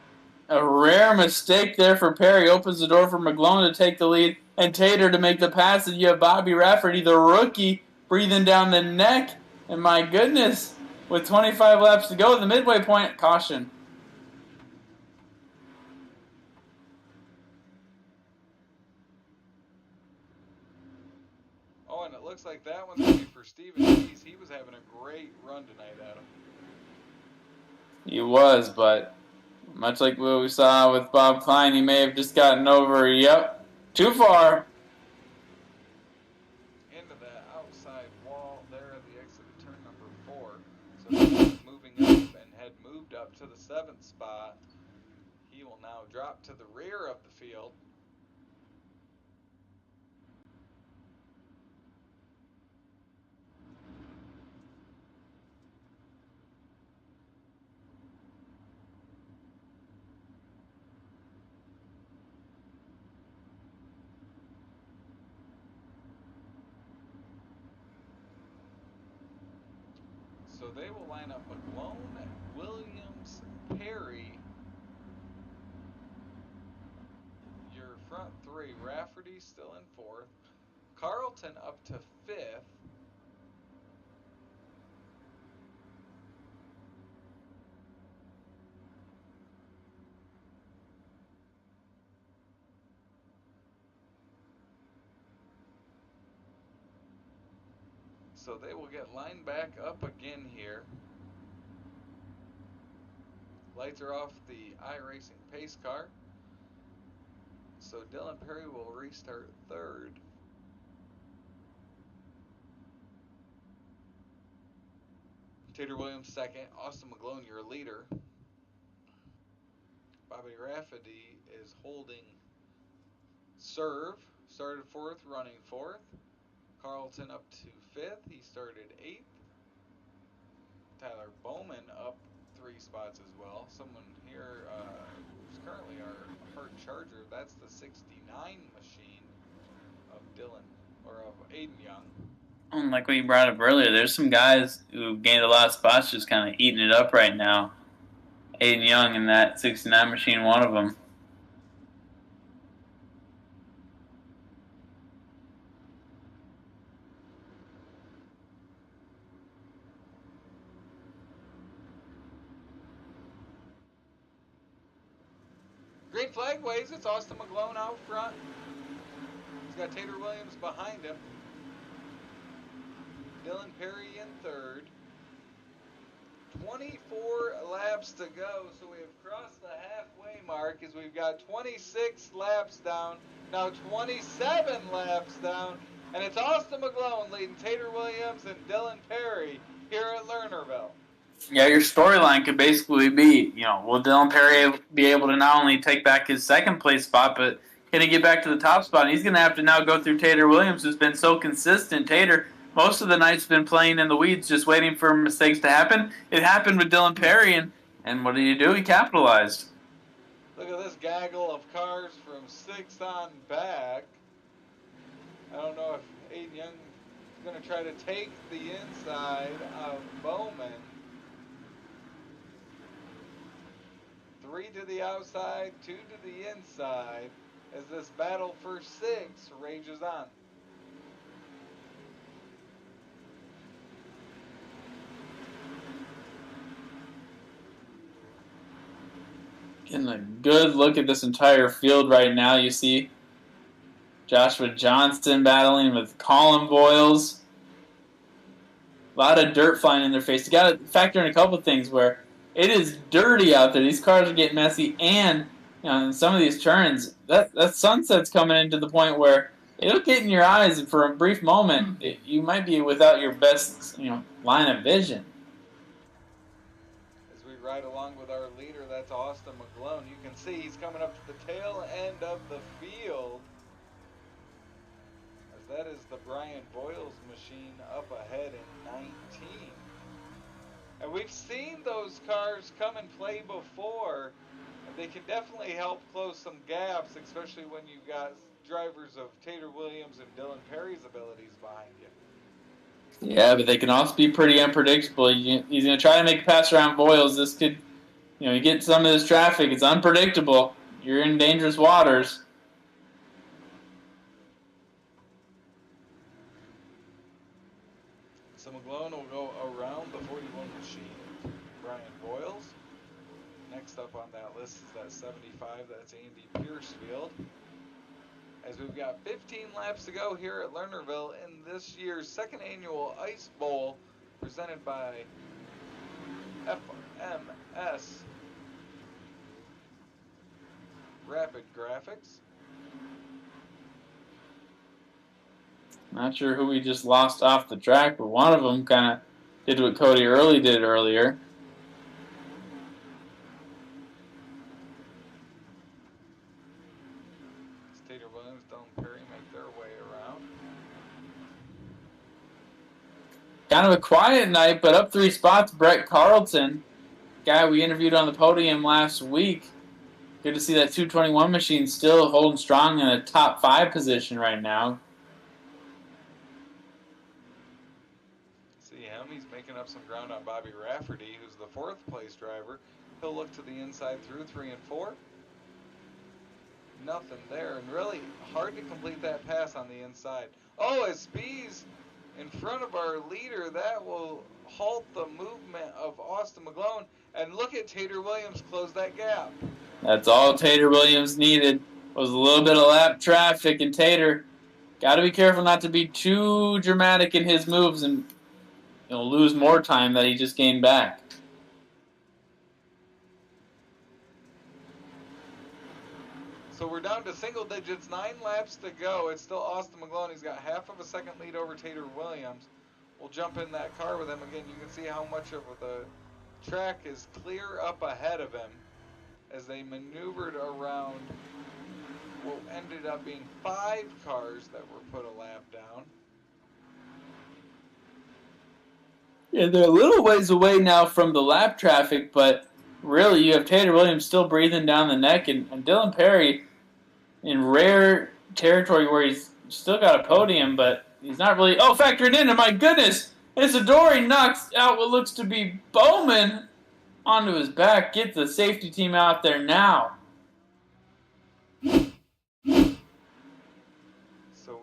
A rare mistake there for Perry. Opens the door for McGlone to take the lead and Tater to make the pass. And you have Bobby Rafferty, the rookie, breathing down the neck. And my goodness, with 25 laps to go, the midway point, caution. Oh, and it looks like that one's going to be for Steven Spees. He was having a great run tonight, Adam. He was, but much like what we saw with Bob Klein, he may have just gotten over, yep, too far. Into that outside wall there at the exit of turn number 4. So he's moving up and had moved up to the 7th spot. He will now drop to the rear of the field. So they will line up McGlone, Williams, Perry. Your front 3, Rafferty still in 4th. Carlton up to 5th. So they will get lined back up again here. Lights are off the iRacing pace car. So Dylan Perry will restart 3rd. Tater Williams 2nd. Austin McGlone your leader. Bobby Rafferty is holding serve. Started 4th, running 4th. Carlton up to 5th. He started 8th. Tyler Bowman up 3 spots as well. Someone here who's currently our hard charger. That's the 69 machine of Dylan, or of Aiden Young. And like what you brought up earlier, there's some guys who gained a lot of spots just kind of eating it up right now. Aiden Young in that 69 machine, one of them. Green flag waves. It's Austin McGlone out front. He's got Tater Williams behind him. Dylan Perry in 3rd. 24 laps to go, so we have crossed the halfway mark as we've got 26 laps down, now 27 laps down, and it's Austin McGlone leading Tater Williams and Dylan Perry here at Lernerville. Yeah, your storyline could basically be, will Dylan Perry be able to not only take back his 2nd place spot, but can he get back to the top spot? And he's going to have to now go through Tater Williams, who's been so consistent. Tater, most of the night's been playing in the weeds, just waiting for mistakes to happen. It happened with Dylan Perry, and what did he do? He capitalized. Look at this gaggle of cars from 6th on back. I don't know if Aiden Young is going to try to take the inside of Bowman. 3 to the outside, 2 to the inside as this battle for 6 rages on. Getting a good look at this entire field right now. You see Joshua Johnson battling with Colin Boyles. A lot of dirt flying in their face. You got to factor in a couple things where it is dirty out there. These cars are getting messy, and in some of these turns, that sunset's coming into the point where it'll get in your eyes, and for a brief moment, you might be without your best line of vision. As we ride along with our leader, that's Austin McGlone. You can see he's coming up to the tail end of the field. As that is the Brian Boyles machine up ahead in 19. And we've seen those cars come and play before. And they can definitely help close some gaps, especially when you've got drivers of Tater Williams and Dylan Perry's abilities behind you. Yeah, but they can also be pretty unpredictable. He's going to try to make a pass around Boyles. This could, you get some of this traffic. It's unpredictable. You're in dangerous waters. So McGlone will go around the 41 machine. Brian Boyles. Next up on that list is that 75. That's Andy Piercefield. As we've got 15 laps to go here at Lernerville in this year's second annual Ice Bowl presented by FMS Rapid Graphics. Not sure who we just lost off the track, but one of them kind of did what Cody Early did earlier. Tater Williams, Dylan Perry make their way around. Kind of a quiet night, but up 3 spots, Brett Carlton, guy we interviewed on the podium last week. Good to see that 221 machine still holding strong in a top 5 position right now. See him, he's making up some ground on Bobby Rafferty, who's the 4th place driver. He'll look to the inside through 3 and 4. Nothing there, and really hard to complete that pass on the inside. Oh, as Spees in front of our leader, that will halt the movement of Austin McGlone. And look at Tater Williams close that gap. That's all Tater Williams needed, was a little bit of lap traffic, and Tater got to be careful not to be too dramatic in his moves and lose more time that he just gained back. So we're down to single digits, 9 laps to go. It's still Austin McGlone. He's got half of a second lead over Tater Williams. We'll jump in that car with him again. You can see how much of the track is clear up ahead of him as they maneuvered around what ended up being 5 cars that were put a lap down. Yeah, they're a little ways away now from the lap traffic, but really you have Tater Williams still breathing down the neck, and Dylan Perry in rare territory where he's still got a podium, but he's not really factored in, and my goodness, Isadori knocks out what looks to be Bowman onto his back. Get the safety team out there now. So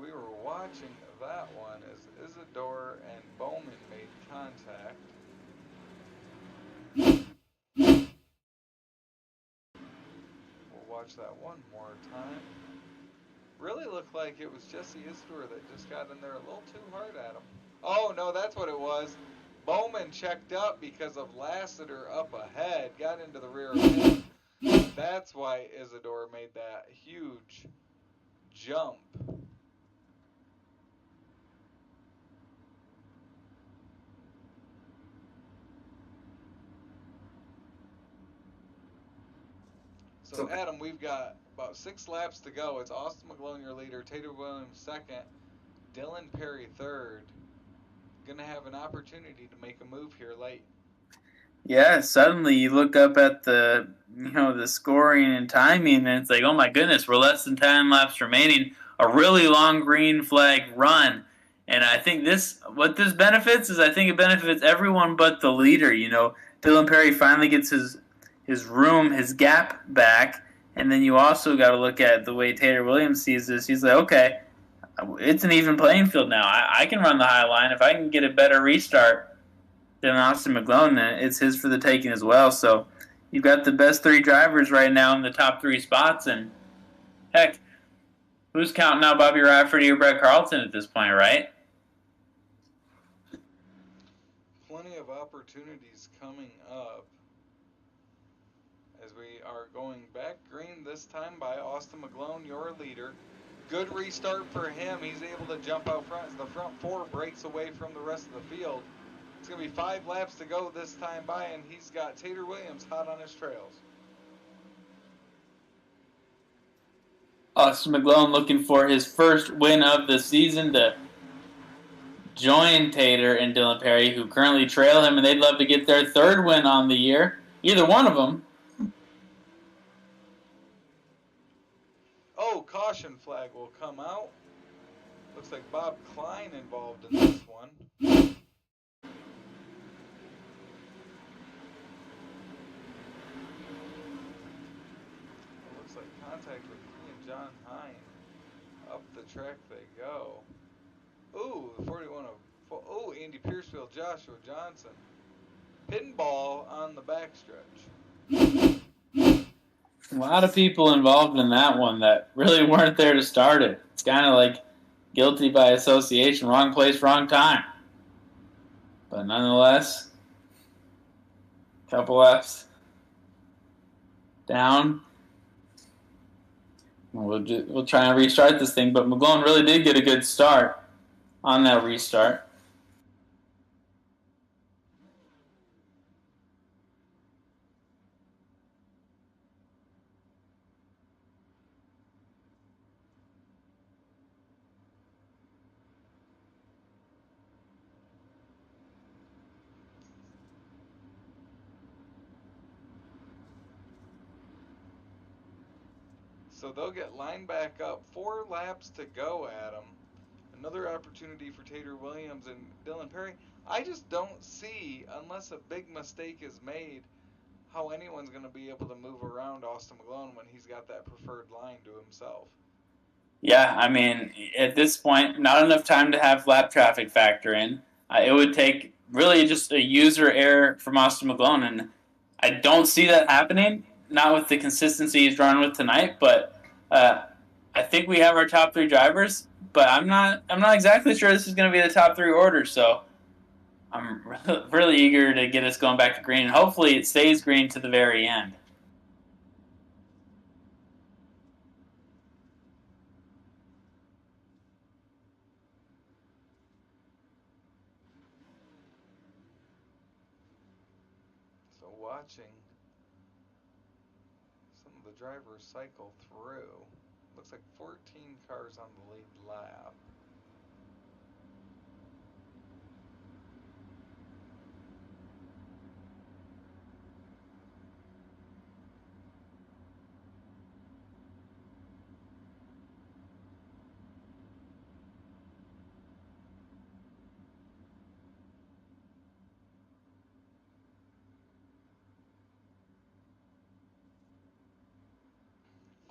we were watching that one as Isadore and Bowman made contact. We'll watch that one more time. Really looked like it was Jesse Isidore that just got in there a little too hard at him. Oh, no, that's what it was. Bowman checked up because of Lassiter up ahead, got into the rear of him. That's why Isidore made that huge jump. So, Adam, we've got about 6 laps to go. It's Austin McGlone, your leader, Tater Williams second, Dylan Perry third. Going to have an opportunity to make a move here late. Yeah, suddenly you look up at the the scoring and timing, and it's like, oh my goodness, we're less than 10 laps remaining. A really long green flag run. And I think what this benefits is, I think it benefits everyone but the leader. You know, Dylan Perry finally gets his room, his gap back, and then you also got to look at the way Tater Williams sees this. He's like, okay, it's an even playing field now. I can run the high line. If I can get a better restart than Austin McGlone, then it's his for the taking as well. So you've got the best 3 drivers right now in the top 3 spots, and heck, who's counting out Bobby Rafferty or Brett Carlton at this point, right? Plenty of opportunities coming up as we are going back green this time by Austin McGlone, your leader. Good restart for him. He's able to jump out front as the front 4 breaks away from the rest of the field. It's going to be 5 laps to go this time by, and he's got Tater Williams hot on his trails. Austin McGlone looking for his first win of the season to join Tater and Dylan Perry, who currently trail him, and they'd love to get their 3rd win on the year. Either one of them. Oh, caution flag will come out. Looks like Bob Klein involved in this one. Looks like contact with he and John Hine. Up the track they go. Ooh, 41 of... Oh, Andy Piercefield, Joshua Johnson. Pinball on the backstretch. A lot of people involved in that one that really weren't there to start it. It's kind of like guilty by association, wrong place, wrong time. But nonetheless, couple laps down. We'll try and restart this thing, but McGlone really did get a good start on that restart. So they'll get lined back up. 4 laps to go, Adam. Another opportunity for Tater Williams and Dylan Perry. I just don't see, unless a big mistake is made, how anyone's going to be able to move around Austin McGlone when he's got that preferred line to himself. Yeah, I mean, at this point, not enough time to have lap traffic factor in. It would take really just a user error from Austin McGlone, and I don't see that happening. Not with the consistency he's drawn with tonight, but I think we have our top 3 drivers. But I'm not exactly sure this is going to be the top 3 order. So I'm really eager to get us going back to green, and hopefully it stays green to the very end. So watching some of the drivers cycle through. Looks like 14 cars on the lead lap.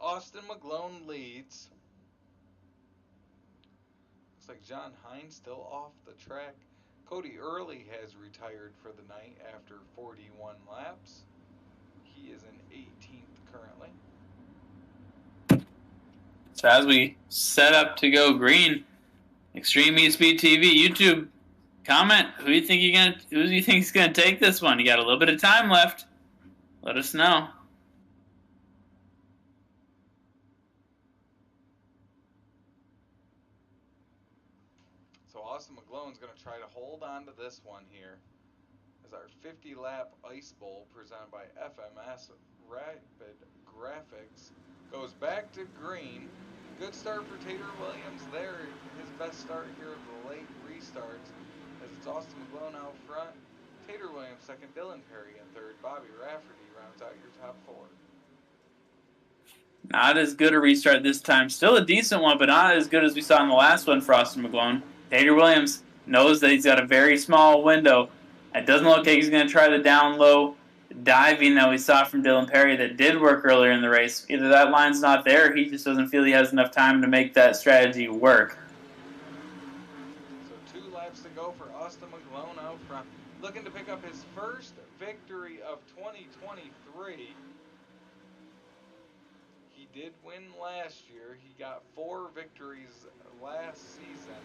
Austin McGlone leads. Looks like John Hine still off the track. Cody Early has retired for the night after 41 laps. He is in 18th currently. So as we set up to go green, Extreme eSpeed TV, YouTube, comment who do you think is gonna take this one? You got a little bit of time left. Let us know. So Austin McGlone's going to try to hold on to this one here as our 50-lap Ice Bowl presented by FMS Rapid Graphics goes back to green. Good start for Tater Williams there. His best start here of the late restarts as it's Austin McGlone out front. Tater Williams second, Dylan Perry in third. Bobby Rafferty rounds out your top 4. Not as good a restart this time. Still a decent one, but not as good as we saw in the last one for Austin McGlone. Tater Williams knows that he's got a very small window. It doesn't look like he's going to try the down low diving that we saw from Dylan Perry that did work earlier in the race. Either that line's not there, or he just doesn't feel he has enough time to make that strategy work. So 2 laps to go for Austin McGlone out front, looking to pick up his first victory of 2023. He did win last year. He got 4 victories last season.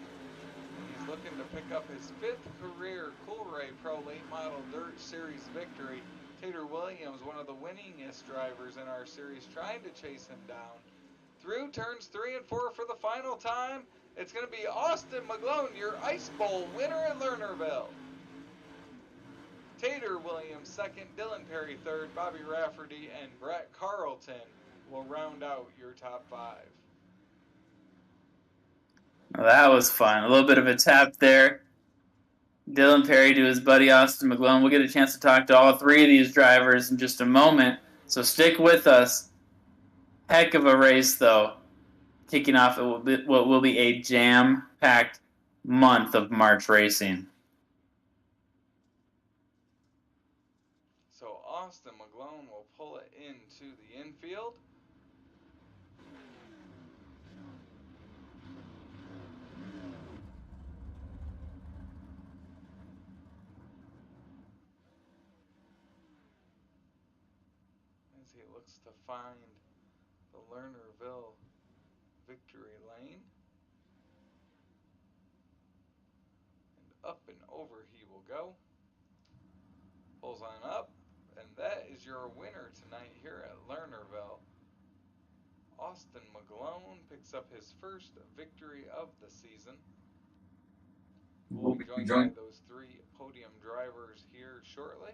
He's looking to pick up his 5th career Coolray Pro Late Model Dirt Series victory. Tater Williams, one of the winningest drivers in our series, trying to chase him down. Through turns 3 and 4 for the final time, it's going to be Austin McGlone, your Ice Bowl winner at Lernerville. Tater Williams second, Dylan Perry third, Bobby Rafferty and Brett Carlton will round out your top 5. Well, that was fun. A little bit of a tap there. Dylan Perry to his buddy Austin McGlone. We'll get a chance to talk to all 3 of these drivers in just a moment, so stick with us. Heck of a race, though. Kicking off what will be a jam-packed month of March racing. So Austin McGlone will pull it into the infield. As he looks to find the Lernerville victory lane. And up and over he will go. Pulls on up, and that is your winner tonight here at Lernerville. Austin McGlone picks up his first victory of the season. We'll be joined by those 3 podium drivers here shortly.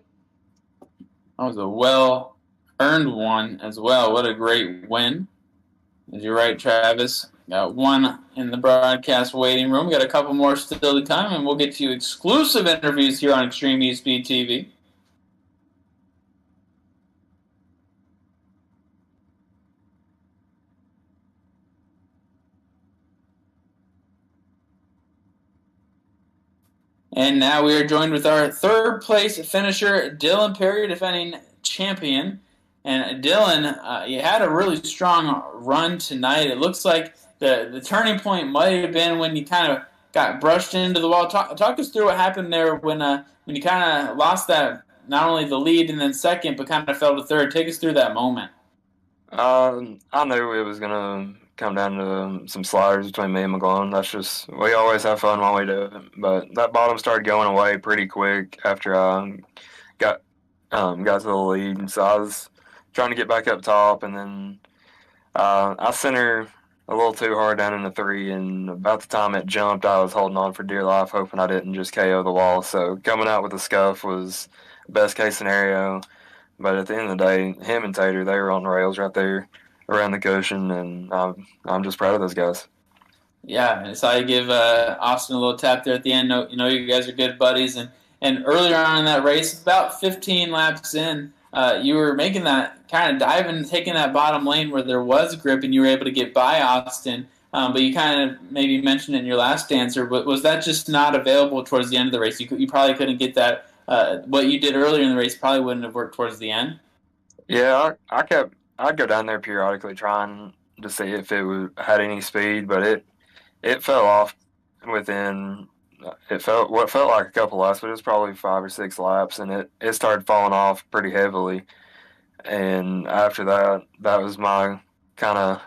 That was a well-earned one as well. What a great win. As you're right, Travis. Got 1 in the broadcast waiting room. We got a couple more still to come, and we'll get you exclusive interviews here on Extreme eSpeed TV. And now we are joined with our 3rd place finisher, Dylan Perry, defending champion. And Dylan, you had a really strong run tonight. It looks like the turning point might have been when you kind of got brushed into the wall. Talk us through what happened there when you kind of lost that, not only the lead and then second, but kind of fell to 3rd. Take us through that moment. I knew it was going to come down to some sliders between me and McGlone. That's just, we always have fun while we do it. But that bottom started going away pretty quick after I got to the lead. And so I was trying to get back up top, and then I sent her a little too hard down in the 3, and about the time it jumped, I was holding on for dear life, hoping I didn't just KO the wall. So coming out with a scuff was best case scenario. But at the end of the day, him and Tater, they were on the rails right there around the cushion, and I'm just proud of those guys. Yeah, I saw you give Austin a little tap there at the end. You know, you guys are good buddies. And earlier on in that race, about 15 laps in, you were making that kind of diving, taking that bottom lane where there was grip, and you were able to get by Austin. But you kind of maybe mentioned in your last answer, but was that just not available towards the end of the race? You probably couldn't get that. What you did earlier in the race probably wouldn't have worked towards the end. Yeah, I'd go down there periodically trying to see if it had any speed, but it fell off within what felt like a couple laps, but it was probably 5 or 6 laps, and it started falling off pretty heavily. And after that was my kind of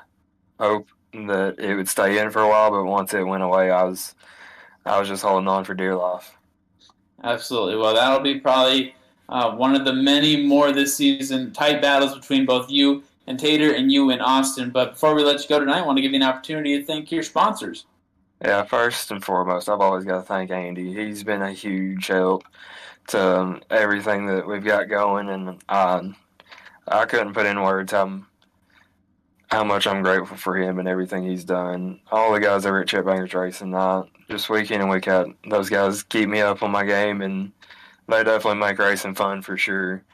hope that it would stay in for a while, but once it went away, I was just holding on for dear life. Absolutely. Well, that'll be probably one of the many more this season, tight battles between both you and Tater and you and Austin. But before we let you go tonight, I want to give you an opportunity to thank your sponsors. Yeah, first and foremost, I've always got to thank Andy. He's been a huge help to everything that we've got going, and I couldn't put in words how much I'm grateful for him and everything he's done. All the guys over at Chip Bangers Racing, just week in and week out, those guys keep me up on my game, and they definitely make racing fun for sure.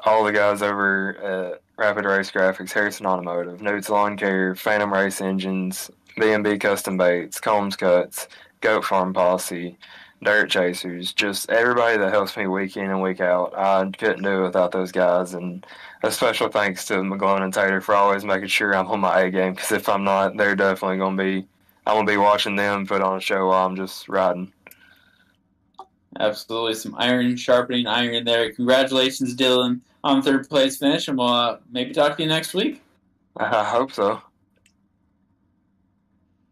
All the guys over at Rapid Race Graphics, Harrison Automotive, Newt's Lawn Care, Phantom Race Engines, B&B Custom Baits, Combs Cuts, Goat Farm Posse, Dirt Chasers, just everybody that helps me week in and week out. I couldn't do it without those guys, and a special thanks to McGlone and Tater for always making sure I'm on my A game, because if I'm not, they're definitely going to be – I'm going to be watching them put on a show while I'm just riding. Absolutely. Some iron sharpening iron there. Congratulations, Dylan, on third place finish, and we'll maybe talk to you next week. I hope so.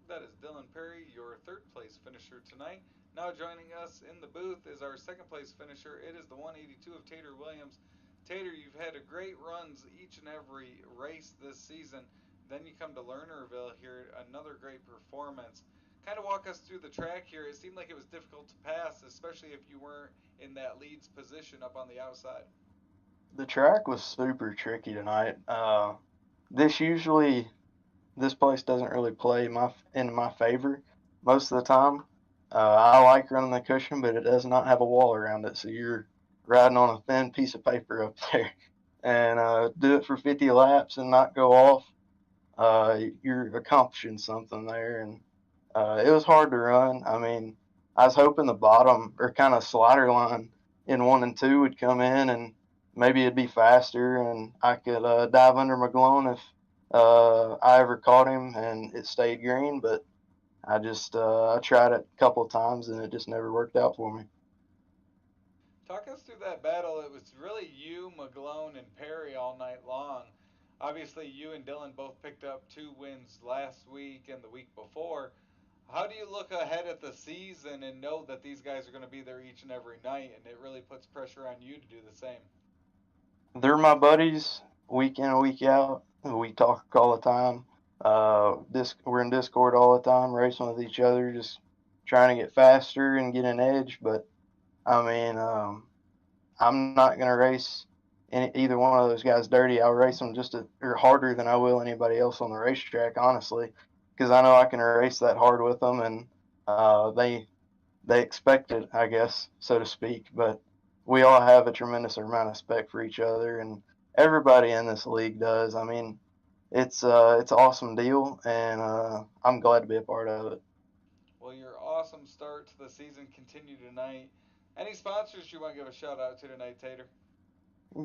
That is Dylan Perry, your third place finisher tonight. Now joining us in the booth is our second place finisher. It is the 182 of Tater Williams. Tater, you've had a great runs each and every race this season. Then you come to Lernerville here, another great performance. Kind of walk us through the track here. It seemed like it was difficult to pass, especially if you weren't in that leads position up on the outside. The track was super tricky tonight. This place doesn't really play in my favor most of the time. I like running the cushion, but it does not have a wall around it, so you're riding on a thin piece of paper up there. And do it for 50 laps and not go off, you're accomplishing something there. And it was hard to run. I mean, I was hoping the bottom or kind of slider line in 1 and 2 would come in, and maybe it'd be faster, and I could dive under McGlone if I ever caught him and it stayed green. But I tried it a couple of times and it just never worked out for me. Talk us through that battle. It was really you, McGlone, and Perry all night long. Obviously, you and Dylan both picked up 2 wins last week and the week before. How do you look ahead at the season and know that these guys are going to be there each and every night, and it really puts pressure on you to do the same? They're my buddies week in and week out. We talk all the time. We're in Discord all the time, racing with each other, just trying to get faster and get an edge. But, I mean, I'm not going to race either one of those guys dirty. I'll race them harder than I will anybody else on the racetrack, honestly, because I know I can race that hard with them, and they expect it, I guess, so to speak. But we all have a tremendous amount of respect for each other, and everybody in this league does. I mean, it's an awesome deal, and I'm glad to be a part of it. Well, your awesome start to the season continued tonight. Any sponsors you want to give a shout out to tonight, Tater?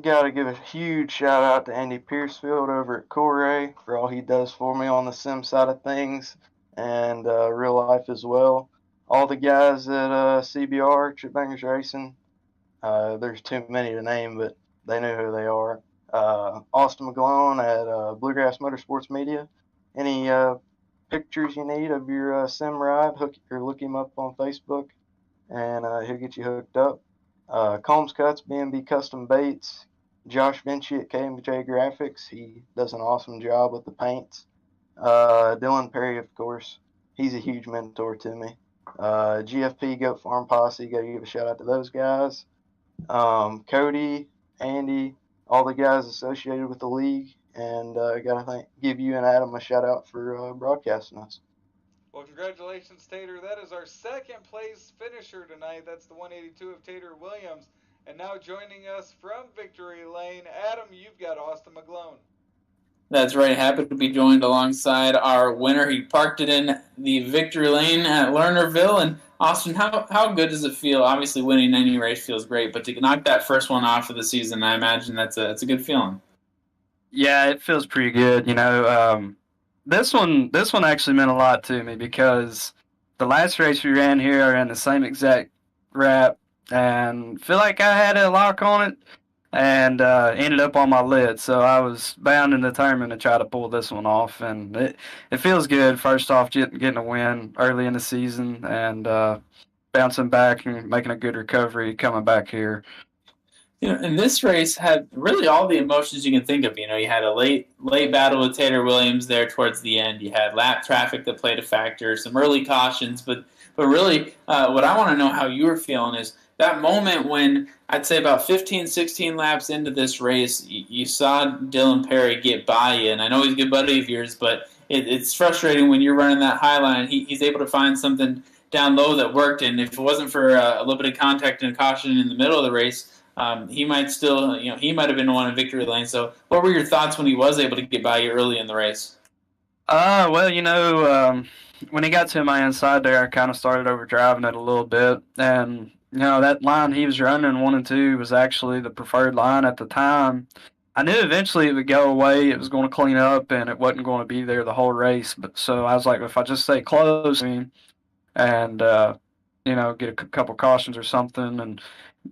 Got to give a huge shout out to Andy Piercefield over at Coolray for all he does for me on the sim side of things and real life as well. All the guys at CBR, Trip Bangers Racing, there's too many to name, but they know who they are. Austin McGlone at Bluegrass Motorsports Media. Any pictures you need of your sim ride, look him up on Facebook, and he'll get you hooked up. Combs Cuts, B&B Custom Baits, Josh Vinci at KMJ Graphics. He does an awesome job with the paints. Dylan Perry, of course. He's a huge mentor to me. GFP, Goat Farm Posse, got to give a shout out to those guys. Cody, Andy, all the guys associated with the league. And got to give you and Adam a shout out for broadcasting us. Well, congratulations, Tater. That is our second place finisher tonight. That's the 182 of Tater Williams. And now joining us from Victory Lane, Adam, you've got Austin McGlone. That's right. Happy to be joined alongside our winner. He parked it in the Victory Lane at Lernerville. And Austin, how good does it feel? Obviously, winning any race feels great, but to knock that first one off of the season, I imagine that's a good feeling. Yeah, it feels pretty good. You know, this one actually meant a lot to me because the last race we ran here, I ran the same exact wrap and feel like I had a lock on it and ended up on my lid. So I was bound and determined to try to pull this one off, and it feels good. First off, getting a win early in the season and bouncing back and making a good recovery coming back here. You know, and this race had really all the emotions you can think of. You know, you had a late battle with Tater Williams there towards the end. You had lap traffic that played a factor, some early cautions, but really what I want to know how you were feeling is that moment when I'd say about 15, 16 laps into this race, you saw Dylan Perry get by you, and I know he's a good buddy of yours, but it's frustrating when you're running that high line. He's able to find something down low that worked, and if it wasn't for a little bit of contact and caution in the middle of the race, he might have been the one in Victory Lane. So what were your thoughts when he was able to get by you early in the race? Well, you know, when he got to my inside there, I kind of started over driving it a little bit. And, you know, that line he was running 1 and 2 was actually the preferred line at the time. I knew eventually it would go away, it was going to clean up, and it wasn't going to be there the whole race. But so I was like, if I just stay close and, you know, get a couple cautions or something, and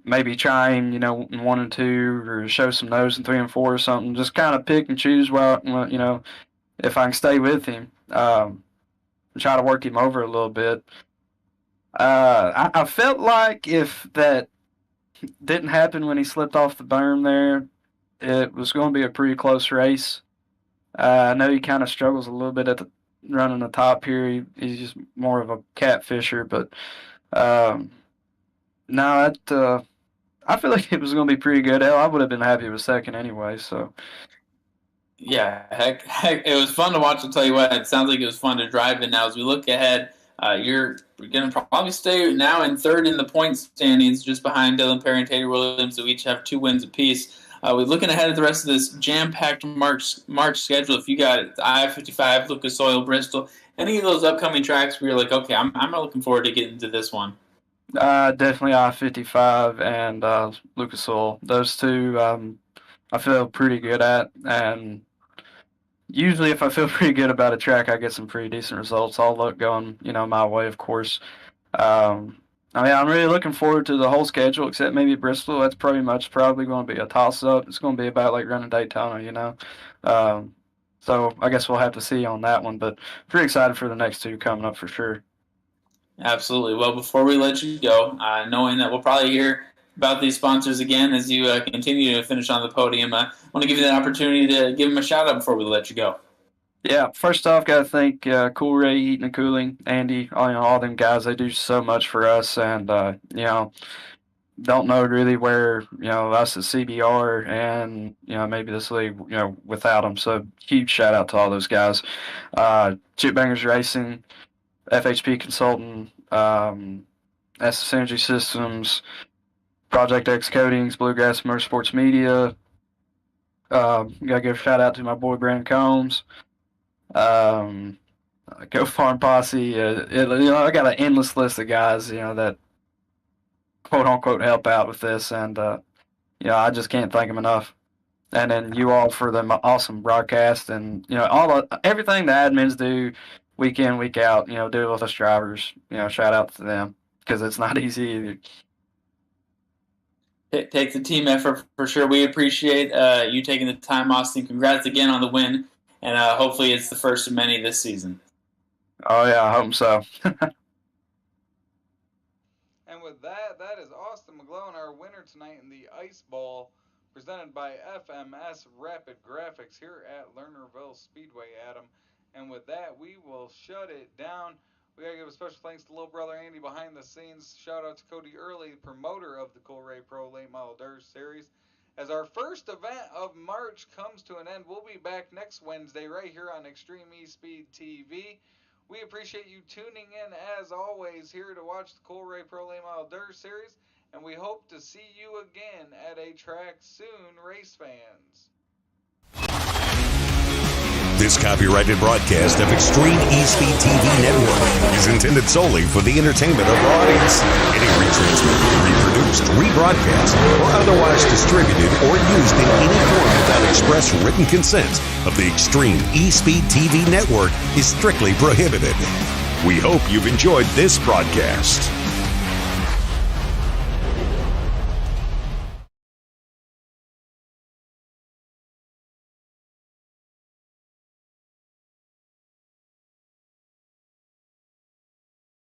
maybe try him, you know, in 1 and 2, or show some nose in 3 and 4 or something. Just kind of pick and choose well, you know, if I can stay with him. Try to work him over a little bit. I felt like if that didn't happen when he slipped off the berm there, it was going to be a pretty close race. I know he kind of struggles a little bit at running the top here. He's just more of a catfisher, but no, I feel like it was going to be pretty good. Hell, I would have been happy with second anyway. So. Yeah, heck, it was fun to watch. I'll tell you what, it sounds like it was fun to drive in. Now, as we look ahead, you're going to probably stay now in third in the point standings, just behind Dylan Perry and Tater Williams, who each have 2 wins apiece. We're looking ahead at the rest of this jam-packed March schedule. If you got I-55, Lucas Oil, Bristol, any of those upcoming tracks where you're like, okay, I'm looking forward to getting to this one. Definitely I-55 and Lucas Oil. Those two I feel pretty good at, and usually if I feel pretty good about a track, I get some pretty decent results. All luck going, you know, my way, of course. I mean, I'm really looking forward to the whole schedule, except maybe Bristol. That's probably going to be a toss-up. It's going to be about like running Daytona, you know. So I guess we'll have to see on that one, but pretty excited for the next 2 coming up for sure. Absolutely. Well, before we let you go, knowing that we'll probably hear about these sponsors again as you continue to finish on the podium, I want to give you that opportunity to give them a shout-out before we let you go. Yeah, first off, got to thank Coolray Heating and Cooling, Andy, all them guys. They do so much for us, and, you know, don't know really where, you know, us at CBR and, you know, maybe this league, you know, without them. So huge shout-out to all those guys. Chip Bangers Racing, FHP Consultant, SS Energy Systems, Project X Coatings, Bluegrass Motorsports Media. Got to give a shout-out to my boy Brandon Combs. Go Farm Posse. You know, I got an endless list of guys, you know, that quote unquote help out with this, and you know, I just can't thank them enough. And then you all for the awesome broadcast, and you know, everything the admins do week in, week out. You know, do it with us drivers. You know, shout out to them because it's not easy either. It takes a team effort for sure. We appreciate you taking the time, Austin. Congrats again on the win. And hopefully it's the first of many this season. Oh, yeah, I hope so. And with that is Austin McGlone, our winner tonight in the Ice Bowl, presented by FMS Rapid Graphics here at Lernerville Speedway, Adam. And with that, we will shut it down. We got to give a special thanks to little brother Andy behind the scenes. Shout out to Cody Early, promoter of the Coolray Pro Late Model Dirt Series. As our first event of March comes to an end, we'll be back next Wednesday right here on Extreme eSpeed TV. We appreciate you tuning in, as always, here to watch the Coolray Pro Late Model Dirt Series, and we hope to see you again at a track soon, race fans. This copyrighted broadcast of Extreme eSpeed TV Network is intended solely for the entertainment of our audience. Any retransmitted, reproduced, rebroadcast, or otherwise distributed or used in any form without express written consent of the Extreme eSpeed TV Network is strictly prohibited. We hope you've enjoyed this broadcast.